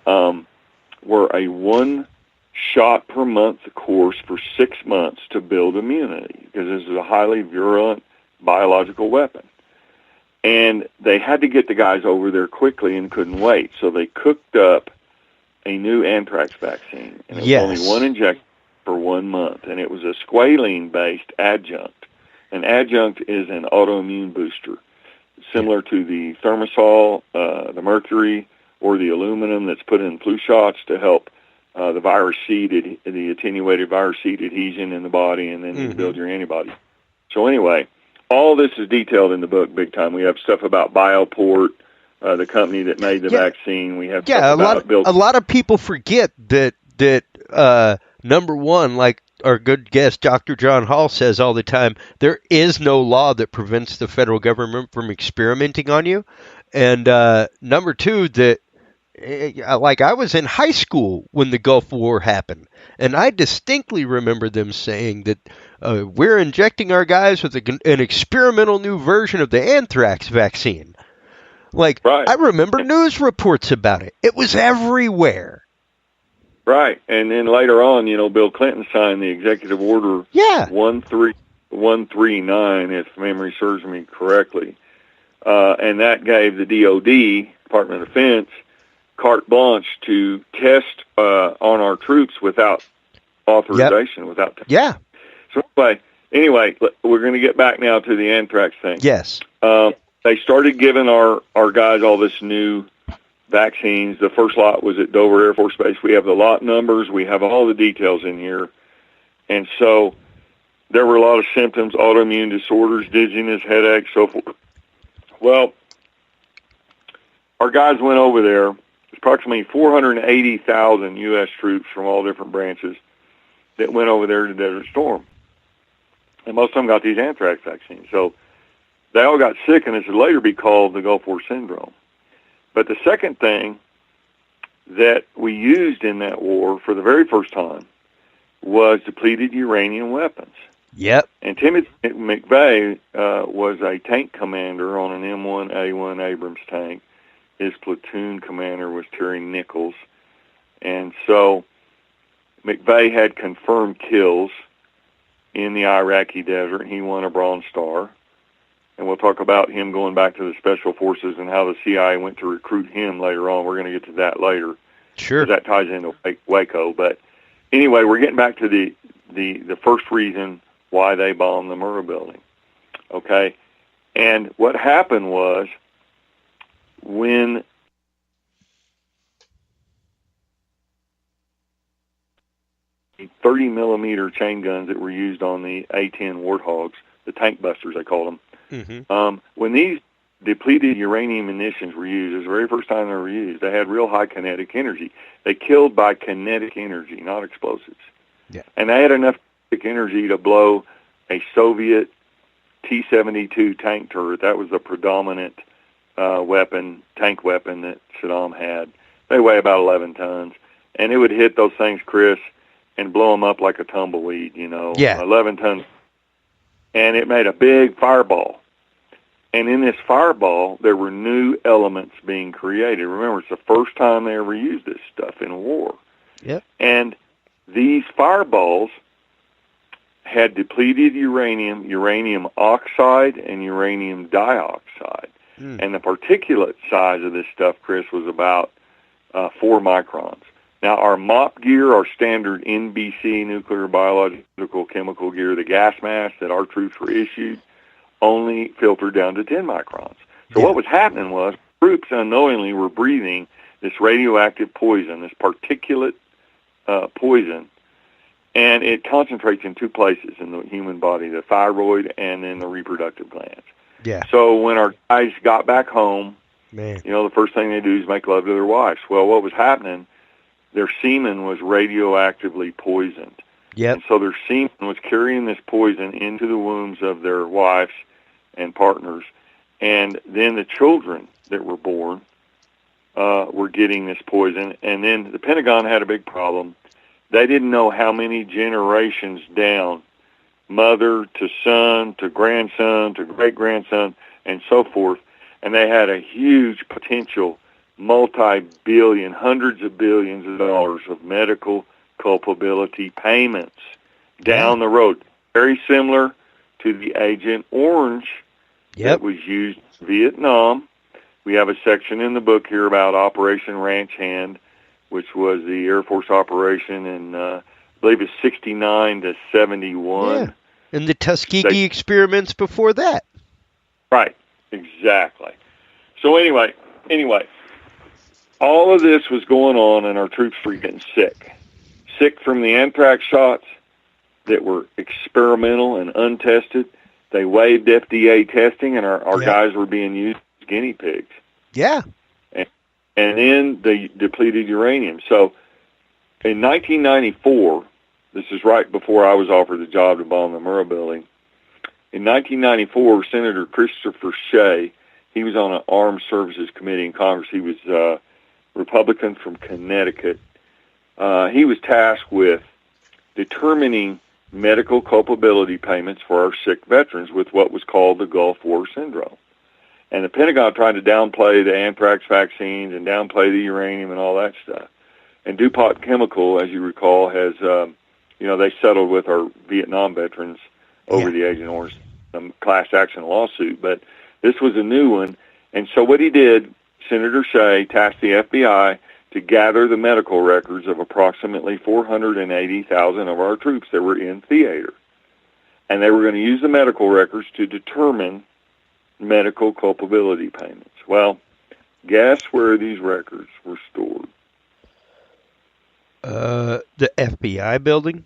were a 1 shot per month course for 6 months to build immunity, because this is a highly virulent biological weapon. And they had to get the guys over there quickly and couldn't wait, so they cooked up a new anthrax vaccine, and it was only 1 injection for 1 month, and it was a squalene-based adjunct. An adjunct is an autoimmune booster, similar to the thimerosal, the mercury, or the aluminum that's put in flu shots to help the virus seed, the attenuated virus seed adhesion in the body, and then you build your antibodies. So anyway, all this is detailed in the book big time. We have stuff about Bioport, the company that made the vaccine. We have stuff about a lot of people forget that number one, like our good guest Dr. John Hall says all the time, there is no law that prevents the federal government from experimenting on you. And number two, that like I was in high school when the Gulf War happened, and I distinctly remember them saying that we're injecting our guys with an experimental new version of the anthrax vaccine. Like, I remember news reports about it. It was everywhere. Right. And then later on, Bill Clinton signed the executive order 13139, if memory serves me correctly. And that gave the DOD, Department of Defense, carte blanche to test on our troops without authorization, without testing. Yeah. So anyway, we're going to get back now to the anthrax thing. Yes. They started giving our guys all this new vaccines. The first lot was at Dover Air Force Base. We have the lot numbers. We have all the details in here. And so there were a lot of symptoms, autoimmune disorders, dizziness, headaches, so forth. Well, our guys went over there. Approximately 480,000 U.S. troops from all different branches that went over there to Desert Storm. And most of them got these anthrax vaccines. So they all got sick, and it should later be called the Gulf War Syndrome. But the second thing that we used in that war for the very first time was depleted uranium weapons. Yep. And Timothy McVeigh was a tank commander on an M1A1 Abrams tank. His platoon commander was Terry Nichols. And so McVeigh had confirmed kills in the Iraqi desert, and he won a Bronze Star. And we'll talk about him going back to the Special Forces and how the CIA went to recruit him later on. We're going to get to that later. Sure. That ties into Waco. But anyway, we're getting back to the first reason why they bombed the Murrah Building. Okay? And what happened was, when the 30-millimeter chain guns that were used on the A-10 Warthogs, the tank busters, they called them, when these depleted uranium munitions were used, it was the very first time they were used, they had real high kinetic energy. They killed by kinetic energy, not explosives. Yeah. And they had enough kinetic energy to blow a Soviet T-72 tank turret. That was the predominant tank weapon that Saddam had. They weigh about 11 tons. And it would hit those things, Chris, and blow them up like a tumbleweed, 11 tons. And it made a big fireball. And in this fireball, there were new elements being created. Remember, it's the first time they ever used this stuff in a war. Yep. And these fireballs had depleted uranium oxide, and uranium dioxide. And the particulate size of this stuff, Chris, was about 4 microns. Now, our MOP gear, our standard NBC, nuclear, biological, chemical gear, the gas mask that our troops were issued, only filtered down to 10 microns. So what was happening was troops unknowingly were breathing this radioactive poison, this particulate poison, and it concentrates in 2 places in the human body, the thyroid and in the reproductive glands. Yeah. So when our guys got back home, Man. The first thing they do is make love to their wives. Well, what was happening, their semen was radioactively poisoned. Yep. And so their semen was carrying this poison into the wombs of their wives and partners. And then the children that were born were getting this poison. And then the Pentagon had a big problem. They didn't know how many generations down, mother to son to grandson to great-grandson and so forth. And they had a huge potential multi-billion, hundreds of billions of dollars of medical culpability payments down the road. Very similar to the Agent Orange that was used in Vietnam. We have a section in the book here about Operation Ranch Hand, which was the Air Force operation in, I believe it's 69 to 71. Yeah. And the Tuskegee experiments before that. Right, exactly. So anyway, all of this was going on, and our troops were getting sick. Sick from the anthrax shots that were experimental and untested. They waived FDA testing, and our guys were being used as guinea pigs. Yeah. And then they depleted uranium. So in 1994, this is right before I was offered the job to bomb the Murrah Building. In 1994, Senator Christopher Shea, he was on an Armed Services Committee in Congress. He was a Republican from Connecticut. He was tasked with determining medical culpability payments for our sick veterans with what was called the Gulf War Syndrome. And the Pentagon tried to downplay the anthrax vaccines and downplay the uranium and all that stuff. And DuPont Chemical, as you recall, has, they settled with our Vietnam veterans over the Agent Orange class action lawsuit. But this was a new one. And so what he did, Senator Shea tasked the FBI to gather the medical records of approximately 480,000 of our troops that were in theater. And they were going to use the medical records to determine medical culpability payments. Well, guess where these records were stored? The FBI building?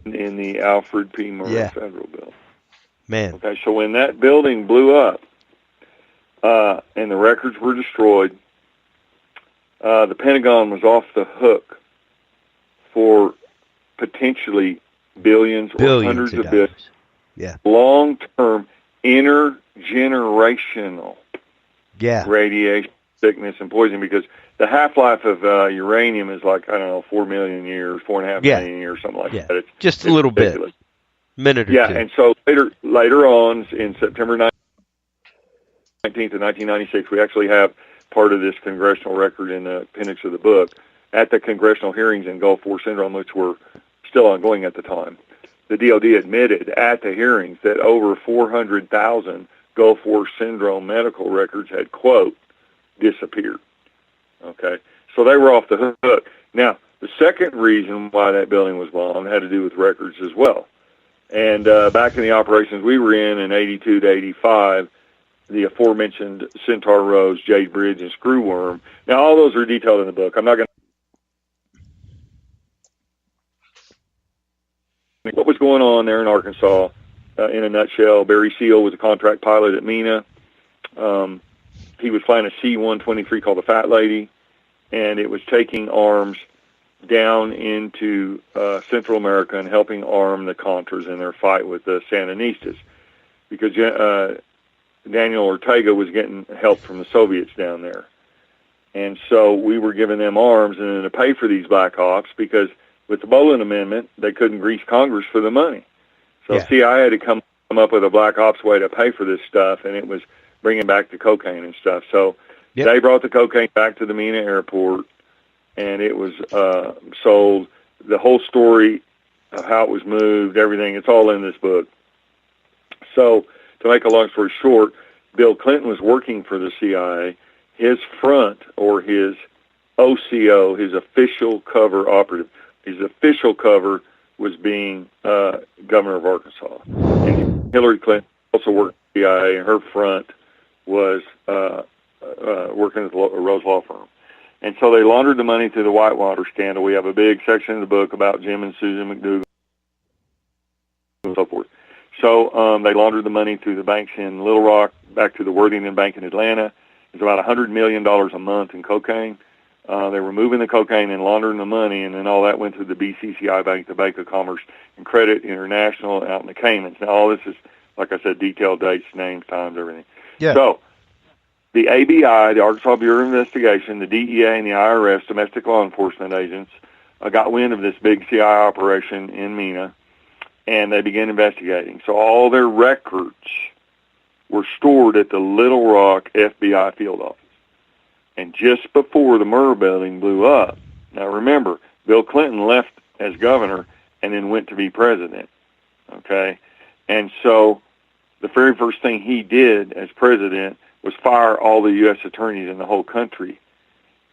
In the Alfred P. Murrah Federal Building. Man. Okay, so when that building blew up and the records were destroyed, the Pentagon was off the hook for potentially billions or hundreds of billions. Yeah. Long-term, intergenerational radiation, sickness, and poisoning, because the half-life of uranium is like, 4 million years, 4.5 million years, something like that. Just a little ridiculous. Minute or two. And so later on, in September 19th of 1996, we actually have part of this congressional record in the appendix of the book. At the congressional hearings in Gulf War Syndrome, which were still ongoing at the time, the DOD admitted at the hearings that over 400,000 Gulf War Syndrome medical records had, quote, disappeared. Okay, so they were off the hook. Now, the second reason why that building was bombed had to do with records as well. And back in the operations we were in 82 to 85, the aforementioned Centaur Rose, Jade Bridge, and Screwworm. Now, all those are detailed in the book. I'm not going to... What was going on there in Arkansas, in a nutshell, Barry Seal was a contract pilot at MENA. He was flying a C-123 called the Fat Lady, and it was taking arms down into Central America and helping arm the Contras in their fight with the Sandinistas, because Daniel Ortega was getting help from the Soviets down there. And so we were giving them arms and then to pay for these black ops, because with the Boland Amendment, they couldn't grease Congress for the money. So CIA had to come up with a black ops way to pay for this stuff, and it was bringing back the cocaine and stuff. So they brought the cocaine back to the MENA airport, and it was sold. The whole story of how it was moved, everything, it's all in this book. So to make a long story short, Bill Clinton was working for the CIA. His front, or his OCO, his official cover operative, his official cover was being governor of Arkansas. And Hillary Clinton also worked for the CIA, and her front was working at the Rose Law Firm. And so they laundered the money through the Whitewater scandal. We have a big section in the book about Jim and Susan McDougal and so forth. So they laundered the money through the banks in Little Rock back to the Worthington Bank in Atlanta. It's about $100 million a month in cocaine. They were moving the cocaine and laundering the money, and then all that went through the BCCI Bank, the Bank of Commerce and Credit International out in the Caymans. Now, all this is, like I said, detailed dates, names, times, everything. Yeah. So the ABI, the Arkansas Bureau of Investigation, the DEA, and the IRS, domestic law enforcement agents, got wind of this big CIA operation in Mena, and they began investigating. So all their records were stored at the Little Rock FBI field office. And just before the Murrah Building blew up, now remember, Bill Clinton left as governor and then went to be president, okay? And so the very first thing he did as president was fire all the U.S. attorneys in the whole country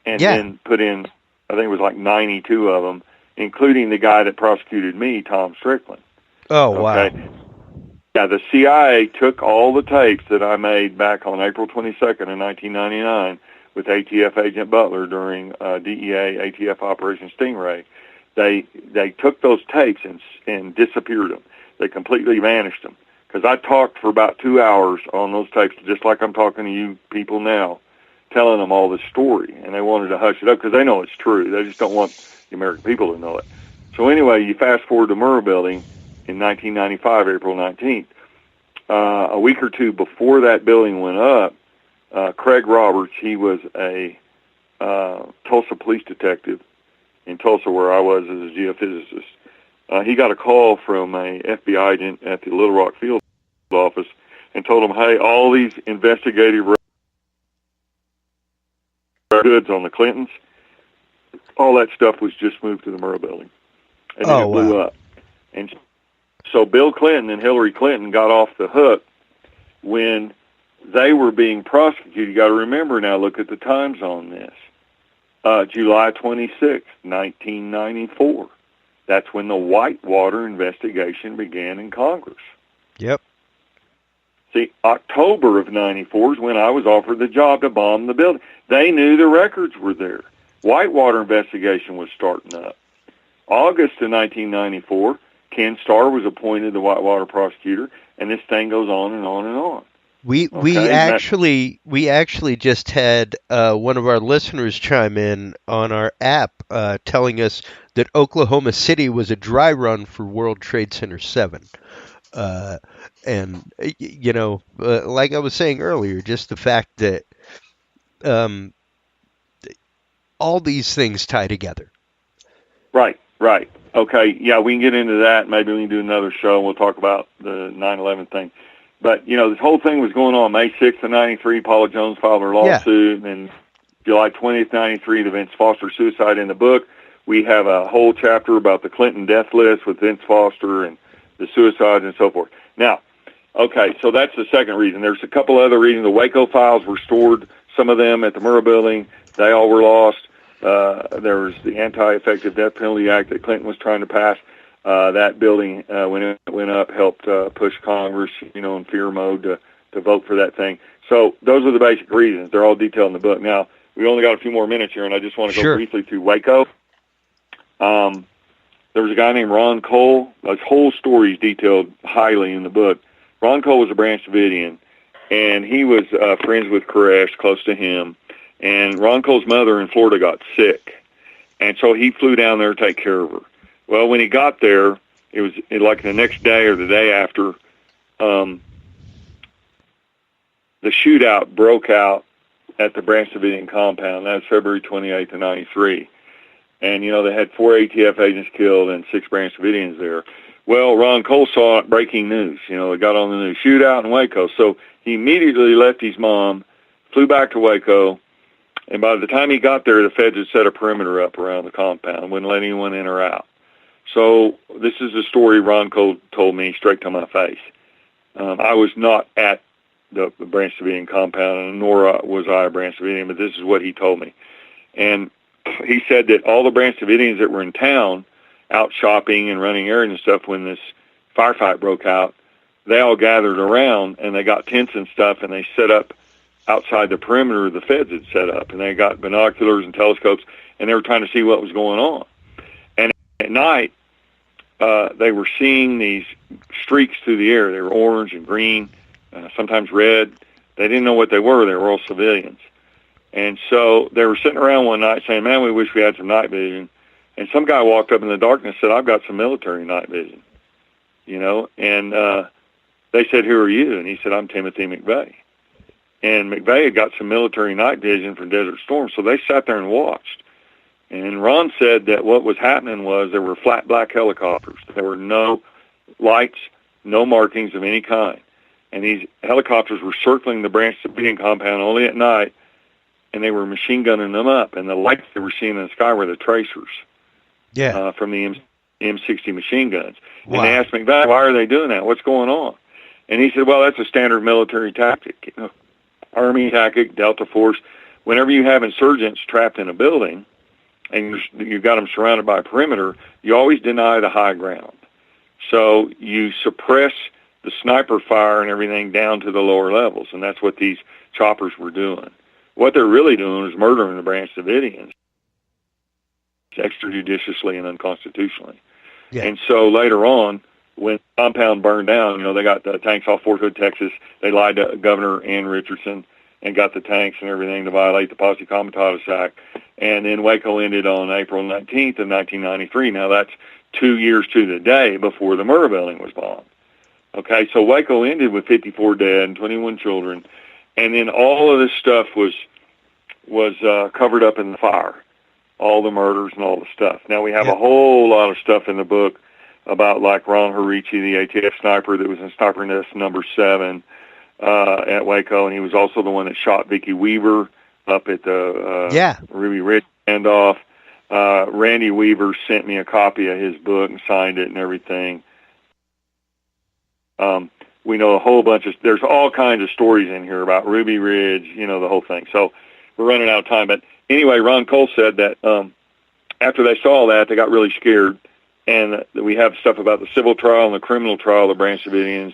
and then put in, I think it was like 92 of them, including the guy that prosecuted me, Tom Strickland. Oh, wow. Yeah, the CIA took all the tapes that I made back on April 22nd of 1999 with ATF agent Butler during DEA ATF Operation Stingray. They took those tapes and disappeared them. They completely vanished them. Because I talked for about 2 hours on those tapes, just like I'm talking to you people now, telling them all this story. And they wanted to hush it up because they know it's true. They just don't want the American people to know it. So anyway, you fast forward to Murrah Building in 1995, April 19th. A week or two before that building went up, Craig Roberts, he was a Tulsa police detective in Tulsa where I was as a geophysicist. He got a call from a FBI agent at the Little Rock field office and told him, hey, all these investigative goods on the Clintons, all that stuff was just moved to the Murrah Building. And then it blew up. And so Bill Clinton and Hillary Clinton got off the hook when they were being prosecuted. You got to remember now, look at the times on this. July 26, 1994. That's when the Whitewater investigation began in Congress. Yep. See, October of 94 is when I was offered the job to bomb the building. They knew the records were there. Whitewater investigation was starting up. August of 1994, Ken Starr was appointed the Whitewater prosecutor, and this thing goes on and on and on. We actually just had one of our listeners chime in on our app telling us that Oklahoma City was a dry run for World Trade Center 7. And, you know, like I was saying earlier, just the fact that all these things tie together. Right. Okay, yeah, we can get into that. Maybe we can do another show and we'll talk about the 9/11 thing. But, you know, this whole thing was going on May 6th of 93. Paula Jones filed her lawsuit. Yeah. And then July 20th, 93, the Vince Foster suicide. In the book, we have a whole chapter about the Clinton death list with Vince Foster and the suicides and so forth. Now, okay, so that's the second reason. There's a couple other reasons. The Waco files were stored, some of them at the Murrah Building. They all were lost. There was the Anti-Effective Death Penalty Act that Clinton was trying to pass. That building, when it went up, helped push Congress, you know, in fear mode to vote for that thing. So those are the basic reasons. They're all detailed in the book. Now, we only got a few more minutes here, and I just want to go briefly through Waco. There was a guy named Ron Cole. His whole story is detailed highly in the book. Ron Cole was a Branch Davidian, and he was friends with Koresh, close to him. And Ron Cole's mother in Florida got sick, and so he flew down there to take care of her. Well, when he got there, it was like the next day or the day after, the shootout broke out at the Branch Davidian compound. That was February 28th of 93. And, you know, they had 4 ATF agents killed and 6 Branch Davidians there. Well, Ron Cole saw it, breaking news. You know, it got on the news, shootout in Waco. So he immediately left his mom, flew back to Waco, and by the time he got there, the feds had set a perimeter up around the compound, wouldn't let anyone in or out. So this is the story Ron Cole told me straight to my face. I was not at the Branch Davidian compound, nor was I a Branch Davidian, but this is what he told me. And he said that all the Branch Davidians that were in town, out shopping and running errands and stuff, when this firefight broke out, they all gathered around and they got tents and stuff, and they set up outside the perimeter the feds had set up, and they got binoculars and telescopes, and they were trying to see what was going on. And at night, they were seeing these streaks through the air. They were orange and green, sometimes red. They didn't know what they were. They were all civilians. And so they were sitting around one night saying, man, we wish we had some night vision. And some guy walked up in the darkness and said, I've got some military night vision, and they said, who are you? And he said, I'm Timothy McVeigh. And McVeigh had got some military night vision from Desert Storm, so they sat there and watched. And Ron said that what was happening was there were flat black helicopters. There were no lights, no markings of any kind. And these helicopters were circling the Branch Davidian compound only at night, and they were machine gunning them up. And the lights they were seeing in the sky were the tracers from the M60 machine guns. Wow. And they asked McVeigh, why are they doing that? What's going on? And he said, well, that's a standard military tactic, Army tactic, Delta Force. Whenever you have insurgents trapped in a building and you've got them surrounded by a perimeter, you always deny the high ground. So you suppress the sniper fire and everything down to the lower levels, and that's what these choppers were doing. What they're really doing is murdering the Branch Davidians extrajudiciously and unconstitutionally. Yeah. And so later on, when the compound burned down, they got the tanks off Fort Hood, Texas. They lied to Governor Ann Richardson and got the tanks and everything to violate the Posse Comitatus Act. And then Waco ended on April 19th of 1993. Now, that's 2 years to the day before the Murrah Building was bombed. Okay, so Waco ended with 54 dead and 21 children. And then all of this stuff was covered up in the fire, all the murders and all the stuff. Now, we have a whole lot of stuff in the book about like Ron Harichi, the ATF sniper that was in sniper nest number 7 at Waco, and he was also the one that shot Vicki Weaver up at the Ruby Ridge standoff. Randy Weaver sent me a copy of his book and signed it and everything. We know a whole bunch there's all kinds of stories in here about Ruby Ridge, the whole thing. So we're running out of time. But anyway, Ron Cole said that after they saw that, they got really scared. And we have stuff about the civil trial and the criminal trial of the Branch Davidians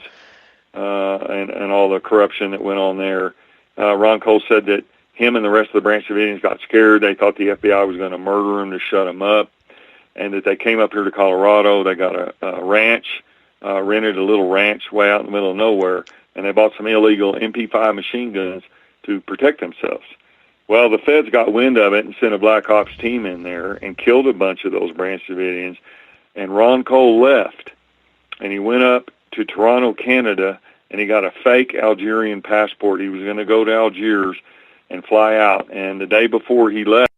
and all the corruption that went on there. Ron Cole said that him and the rest of the Branch Davidians got scared. They thought the FBI was going to murder them to shut them up, and that they came up here to Colorado. They got a ranch, rented a little ranch way out in the middle of nowhere, and they bought some illegal MP5 machine guns to protect themselves. Well, the feds got wind of it and sent a Black Ops team in there and killed a bunch of those Branch Davidians. And Ron Cole left, and he went up to Toronto, Canada, and he got a fake Algerian passport. He was going to go to Algiers and fly out. And the day before he left,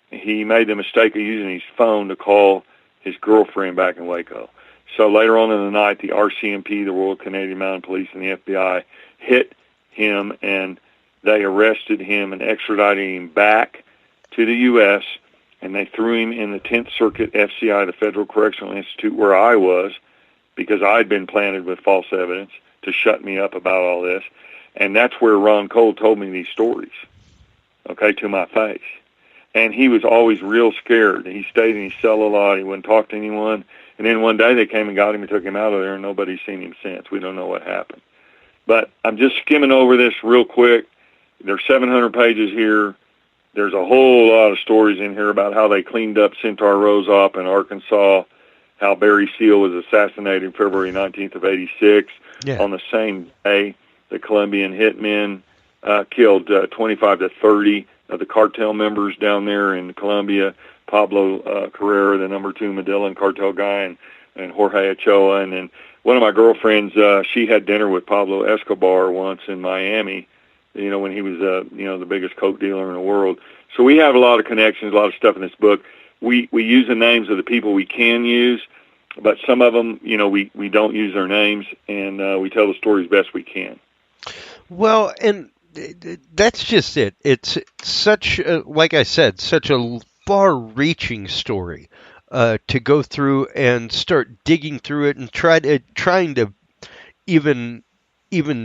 he made the mistake of using his phone to call his girlfriend back in Waco. So later on in the night, the RCMP, the Royal Canadian Mounted Police, and the FBI hit him, and they arrested him and extradited him back to the U.S., and they threw him in the 10th Circuit FCI, the Federal Correctional Institute, where I was, because I'd been planted with false evidence to shut me up about all this. And that's where Ron Cole told me these stories, to my face. And he was always real scared. He stayed in his cell a lot. He wouldn't talk to anyone. And then one day they came and got him and took him out of there, and nobody's seen him since. We don't know what happened. But I'm just skimming over this real quick. There's 700 pages here. There's a whole lot of stories in here about how they cleaned up Centaur Rose Op in Arkansas, how Barry Seal was assassinated February 19th of 86. Yeah. On the same day, the Colombian hitmen killed 25 to 30 of the cartel members down there in Colombia. Pablo Carrera, the number 2 Medellin cartel guy, and Jorge Ochoa. And then one of my girlfriends, she had dinner with Pablo Escobar once in Miami, when he was, the biggest coke dealer in the world. So we have a lot of connections, a lot of stuff in this book. We use the names of the people we can use, but some of them, we don't use their names, and we tell the stories best we can. Well, and that's just it. It's such, like I said, such a far-reaching story to go through and start digging through it and trying to even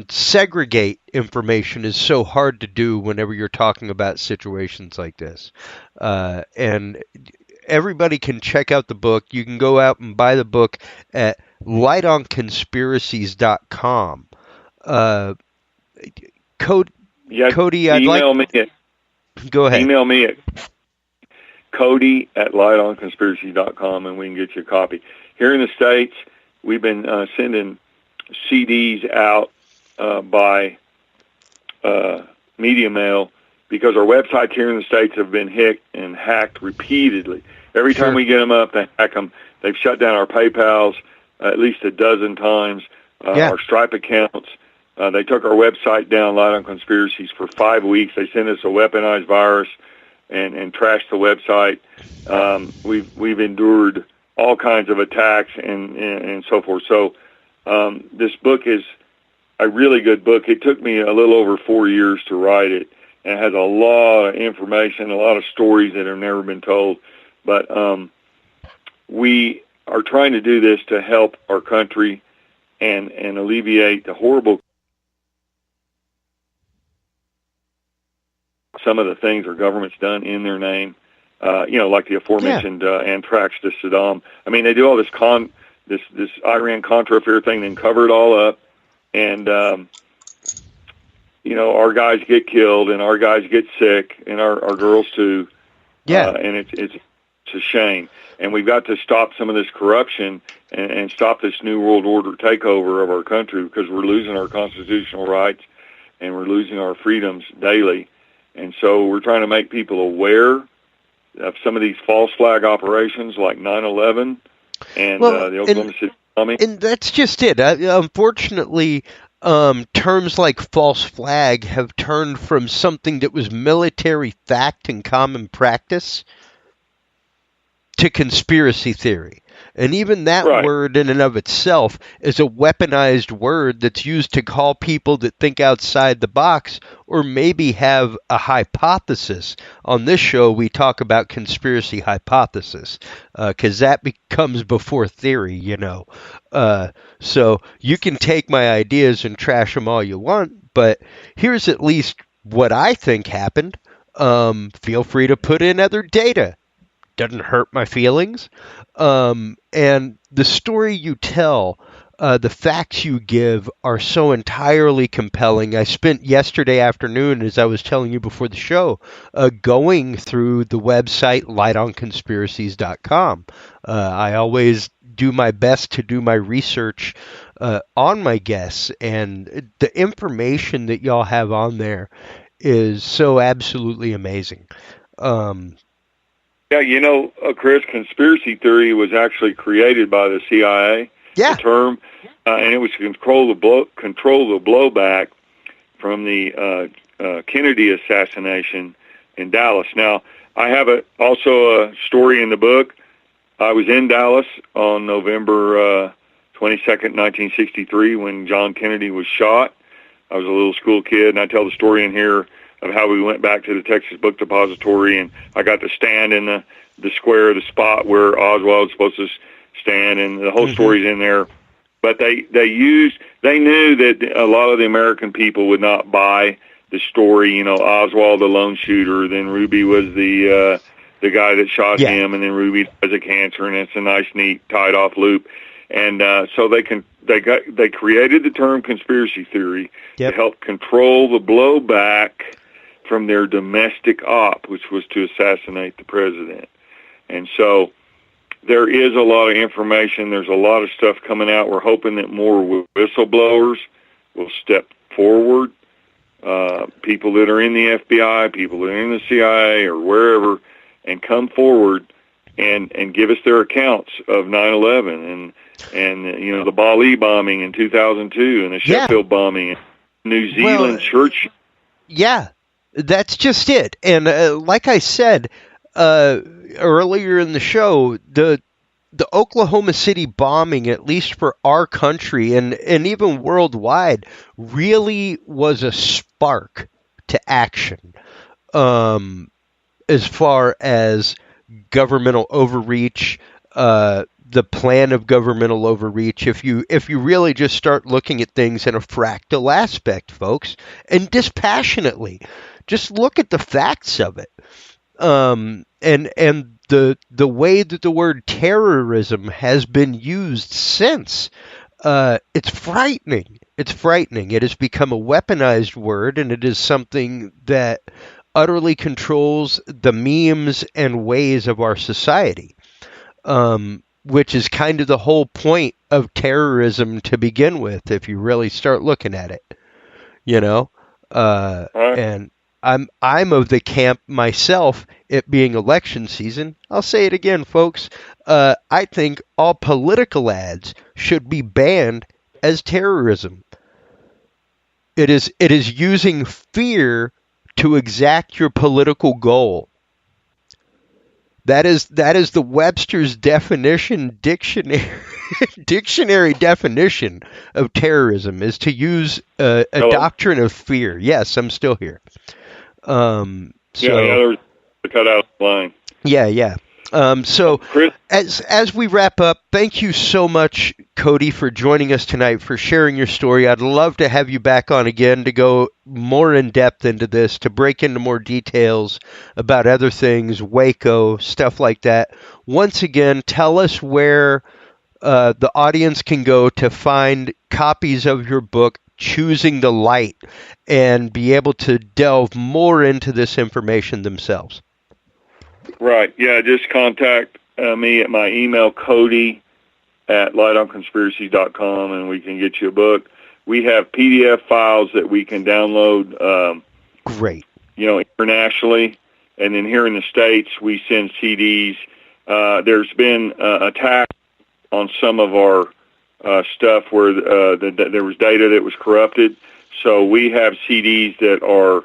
segregate information is so hard to do whenever you're talking about situations like this. And everybody can check out the book. You can go out and buy the book at lightonconspiracies.com. Cody, email me at, go ahead. Email me at Cody at lightonconspiracies.com, and we can get you a copy. Here in the States, we've been sending CDs out by media mail because our websites here in the States have been hacked repeatedly. Every time we get them up, they hack them. They've shut down our PayPals at least a dozen times, our Stripe accounts. They took our website down, Light on Conspiracies, for 5 weeks. They sent us a weaponized virus and trashed the website. We've endured all kinds of attacks and so forth. So this book is a really good book. It took me a little over 4 years to write it, and it has a lot of information, a lot of stories that have never been told. But we are trying to do this to help our country and alleviate the horrible some of the things our government's done in their name, like the aforementioned anthrax to Saddam. I mean, they do all this this Iran-Contra affair thing, then cover it all up, and our guys get killed, and our guys get sick, and our girls too. And it's a shame. And we've got to stop some of this corruption and stop this New World Order takeover of our country, because we're losing our constitutional rights and we're losing our freedoms daily. And so we're trying to make people aware of some of these false flag operations like 9/11 and the Oklahoma City bombing. And that's just it. Unfortunately, terms like false flag have turned from something that was military fact and common practice to conspiracy theory. And even that word in and of itself is a weaponized word that's used to call people that think outside the box or maybe have a hypothesis. On this show, we talk about conspiracy hypothesis because that comes before theory, So you can take my ideas and trash them all you want, but here's at least what I think happened. Feel free to put in other data. Doesn't hurt my feelings. And the story you tell, the facts you give are so entirely compelling. I spent yesterday afternoon, as I was telling you before the show, going through the website lightonconspiracies.com. I always do my best to do my research on my guests, and the information that y'all have on there is so absolutely amazing. Chris, conspiracy theory was actually created by the CIA, the term, and it was to control the blowback from the Kennedy assassination in Dallas. Now, I have also a story in the book. I was in Dallas on November 22nd, 1963, when John Kennedy was shot. I was a little school kid, and I tell the story in here of how we went back to the Texas Book Depository, and I got to stand in the square, the spot where Oswald was supposed to stand, and the whole story's in there. But they knew that a lot of the American people would not buy the story. Oswald the lone shooter, then Ruby was the guy that shot him, and then Ruby dies of cancer, and it's a nice, neat, tied-off loop. And so they created the term conspiracy theory to help control the blowback from their domestic op, which was to assassinate the president. And so there is a lot of information. There's a lot of stuff coming out. We're hoping that more whistleblowers will step forward, people that are in the FBI, people that are in the CIA or wherever, and come forward and give us their accounts of 9/11 and the Bali bombing in 2002 and the Sheffield bombing, New Zealand church. Yeah. That's just it. And like I said earlier in the show, the Oklahoma City bombing, at least for our country and even worldwide, really was a spark to action as far as governmental overreach, the plan of governmental overreach. If you really just start looking at things in a fractal aspect, folks, and dispassionately, just look at the facts of it. And the way that the word terrorism has been used since, it's frightening. It's frightening. It has become a weaponized word, and it is something that utterly controls the memes and ways of our society, which is kind of the whole point of terrorism to begin with, if you really start looking at it, And I'm of the camp myself, it being election season. I'll say it again, folks. I think all political ads should be banned as terrorism. It is using fear to exact your political goal. That is the Webster's dictionary definition of terrorism, is to use a doctrine of fear. Yes, I'm still here. There's the cut out line. Yeah. So Chris, as we wrap up, thank you so much, Cody, for joining us tonight, for sharing your story. I'd love to have you back on again to go more in depth into this, to break into more details about other things, Waco, stuff like that. Once again, tell us where the audience can go to find copies of your book, Choosing the Light, and be able to delve more into this information themselves. right, yeah, just contact me at my email, Cody at lightonconspiracies.com, and we can get you a book. We have PDF files that we can download, Great. Internationally, and then here in the States, we send CDs. There's been attacks on some of our stuff where there was data that was corrupted. So we have CDs that are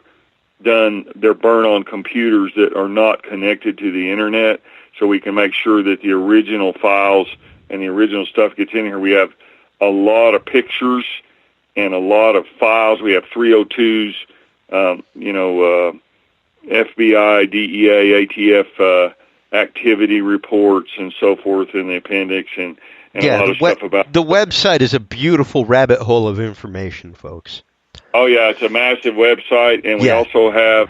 they're burned on computers that are not connected to the internet, so we can make sure that the original files and the original stuff gets in here. We have a lot of pictures and a lot of files. We have 302s, FBI, DEA, ATF activity reports and so forth in the appendix, and a lot of stuff about the website is a beautiful rabbit hole of information, folks. Oh, yeah, it's a massive website, and we also have,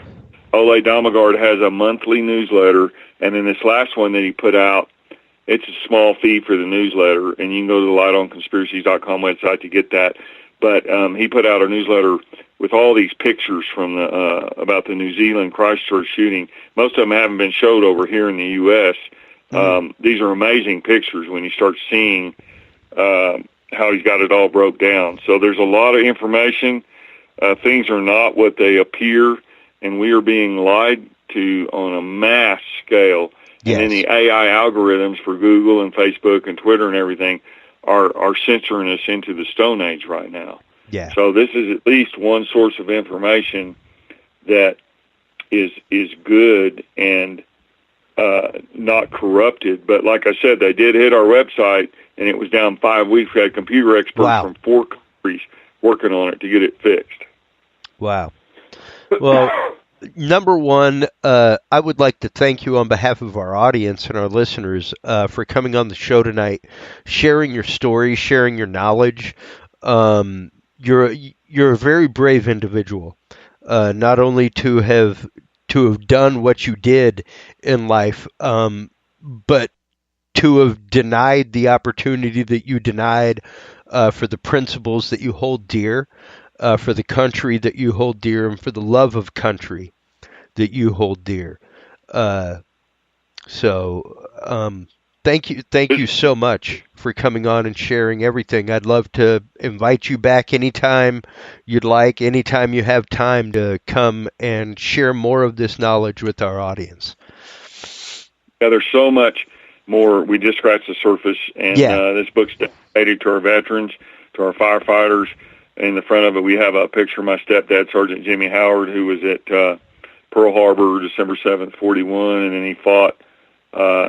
Ole Damagard has a monthly newsletter, and then this last one that he put out, it's a small fee for the newsletter, and you can go to the lightonconspiracies.com website to get that. But he put out a newsletter with all these pictures from about the New Zealand Christchurch shooting. Most of them haven't been showed over here in the U.S. These are amazing pictures when you start seeing how he's got it all broke down. So there's a lot of information. Things are not what they appear, and we are being lied to on a mass scale. Yes. And then the AI algorithms for Google and Facebook and Twitter and everything are censoring us into the Stone Age right now. Yeah. So this is at least one source of information that is good and not corrupted. But like I said, they did hit our website, and it was down 5 weeks. We had computer experts from 4 countries working on it to get it fixed. Wow. Well, number one, I would like to thank you on behalf of our audience and our listeners for coming on the show tonight, sharing your story, sharing your knowledge. You're a very brave individual, not only to have done what you did in life, but to have denied the opportunity that you denied for the principles that you hold dear, for the country that you hold dear, and for the love of country that you hold dear. Thank you so much for coming on and sharing everything. I'd love to invite you back anytime you'd like, anytime you have time to come and share more of this knowledge with our audience. Yeah, there's so much more. We just scratched the surface, and this book's dedicated to our veterans, to our firefighters. In the front of it, we have a picture of my stepdad, Sergeant Jimmy Howard, who was at Pearl Harbor December 7th, 41, and then he fought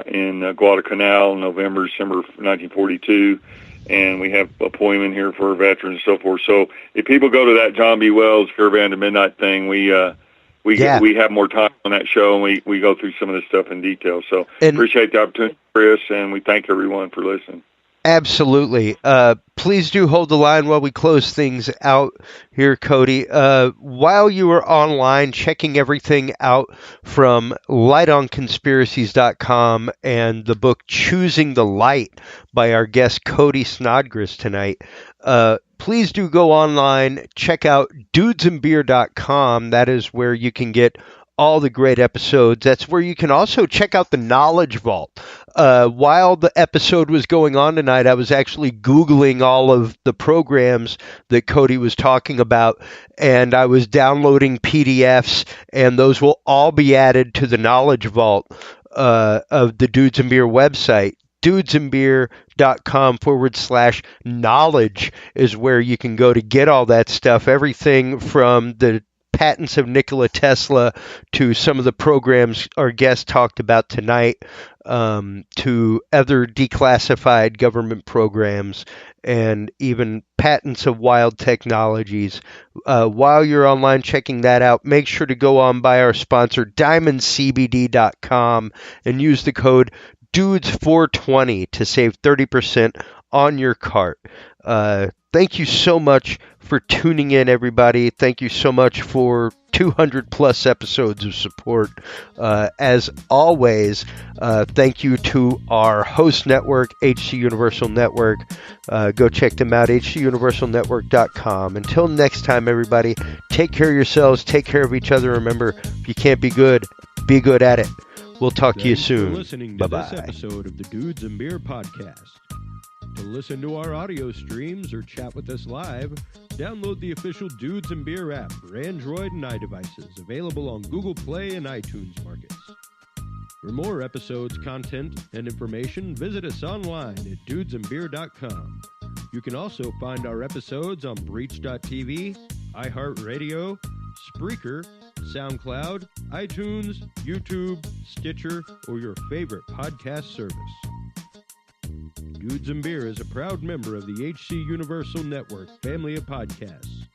in Guadalcanal in December 1942. And we have appointment here for our veterans and so forth. So if people go to that John B. Wells Caravan to Midnight thing, we have more time on that show, and we go through some of this stuff in detail. So appreciate the opportunity, Chris, and we thank everyone for listening. Absolutely. Please do hold the line while we close things out here, Cody. While you are online checking everything out from lightonconspiracies.com and the book Choosing the Light by our guest Cody Snodgres tonight, please do go online, check out dudesandbeer.com. That is where you can get all the great episodes. That's where you can also check out the Knowledge Vault. while the episode was going on tonight, I was actually Googling all of the programs that Cody was talking about, and I was downloading PDFs, and those will all be added to the Knowledge Vault of the Dudes and Beer website. dudesandbeer.com/knowledge is where you can go to get all that stuff. Everything from the patents of Nikola Tesla to some of the programs our guest talked about tonight, to other declassified government programs, and even patents of wild technologies. While you're online checking that out, make sure to go on by our sponsor, diamondcbd.com, and use the code DUDES420 to save 30% on your cart. Thank you so much for tuning in, everybody. Thank you so much for 200 plus episodes of support. As always, thank you to our host network, HC Universal Network. Go check them out, hcuniversalnetwork.com. Until next time, everybody, take care of yourselves, take care of each other. Remember, if you can't be good at it. We'll talk to you soon. For listening to Bye-bye. this episode of the Dudes and Beer podcast. To listen to our audio streams or chat with us live, download the official Dudes and Beer app for Android and iDevices, available on Google Play and iTunes markets. For more episodes, content, and information, visit us online at dudesandbeer.com. You can also find our episodes on Breach.tv, iHeartRadio, Spreaker, SoundCloud, iTunes, YouTube, Stitcher, or your favorite podcast service. Dudes and Beer is a proud member of the HC Universal Network family of podcasts.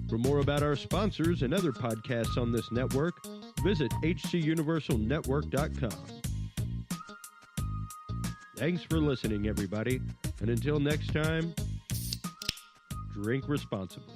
For more about our sponsors and other podcasts on this network, visit hcuniversalnetwork.com. Thanks for listening, everybody, and until next time, drink responsibly.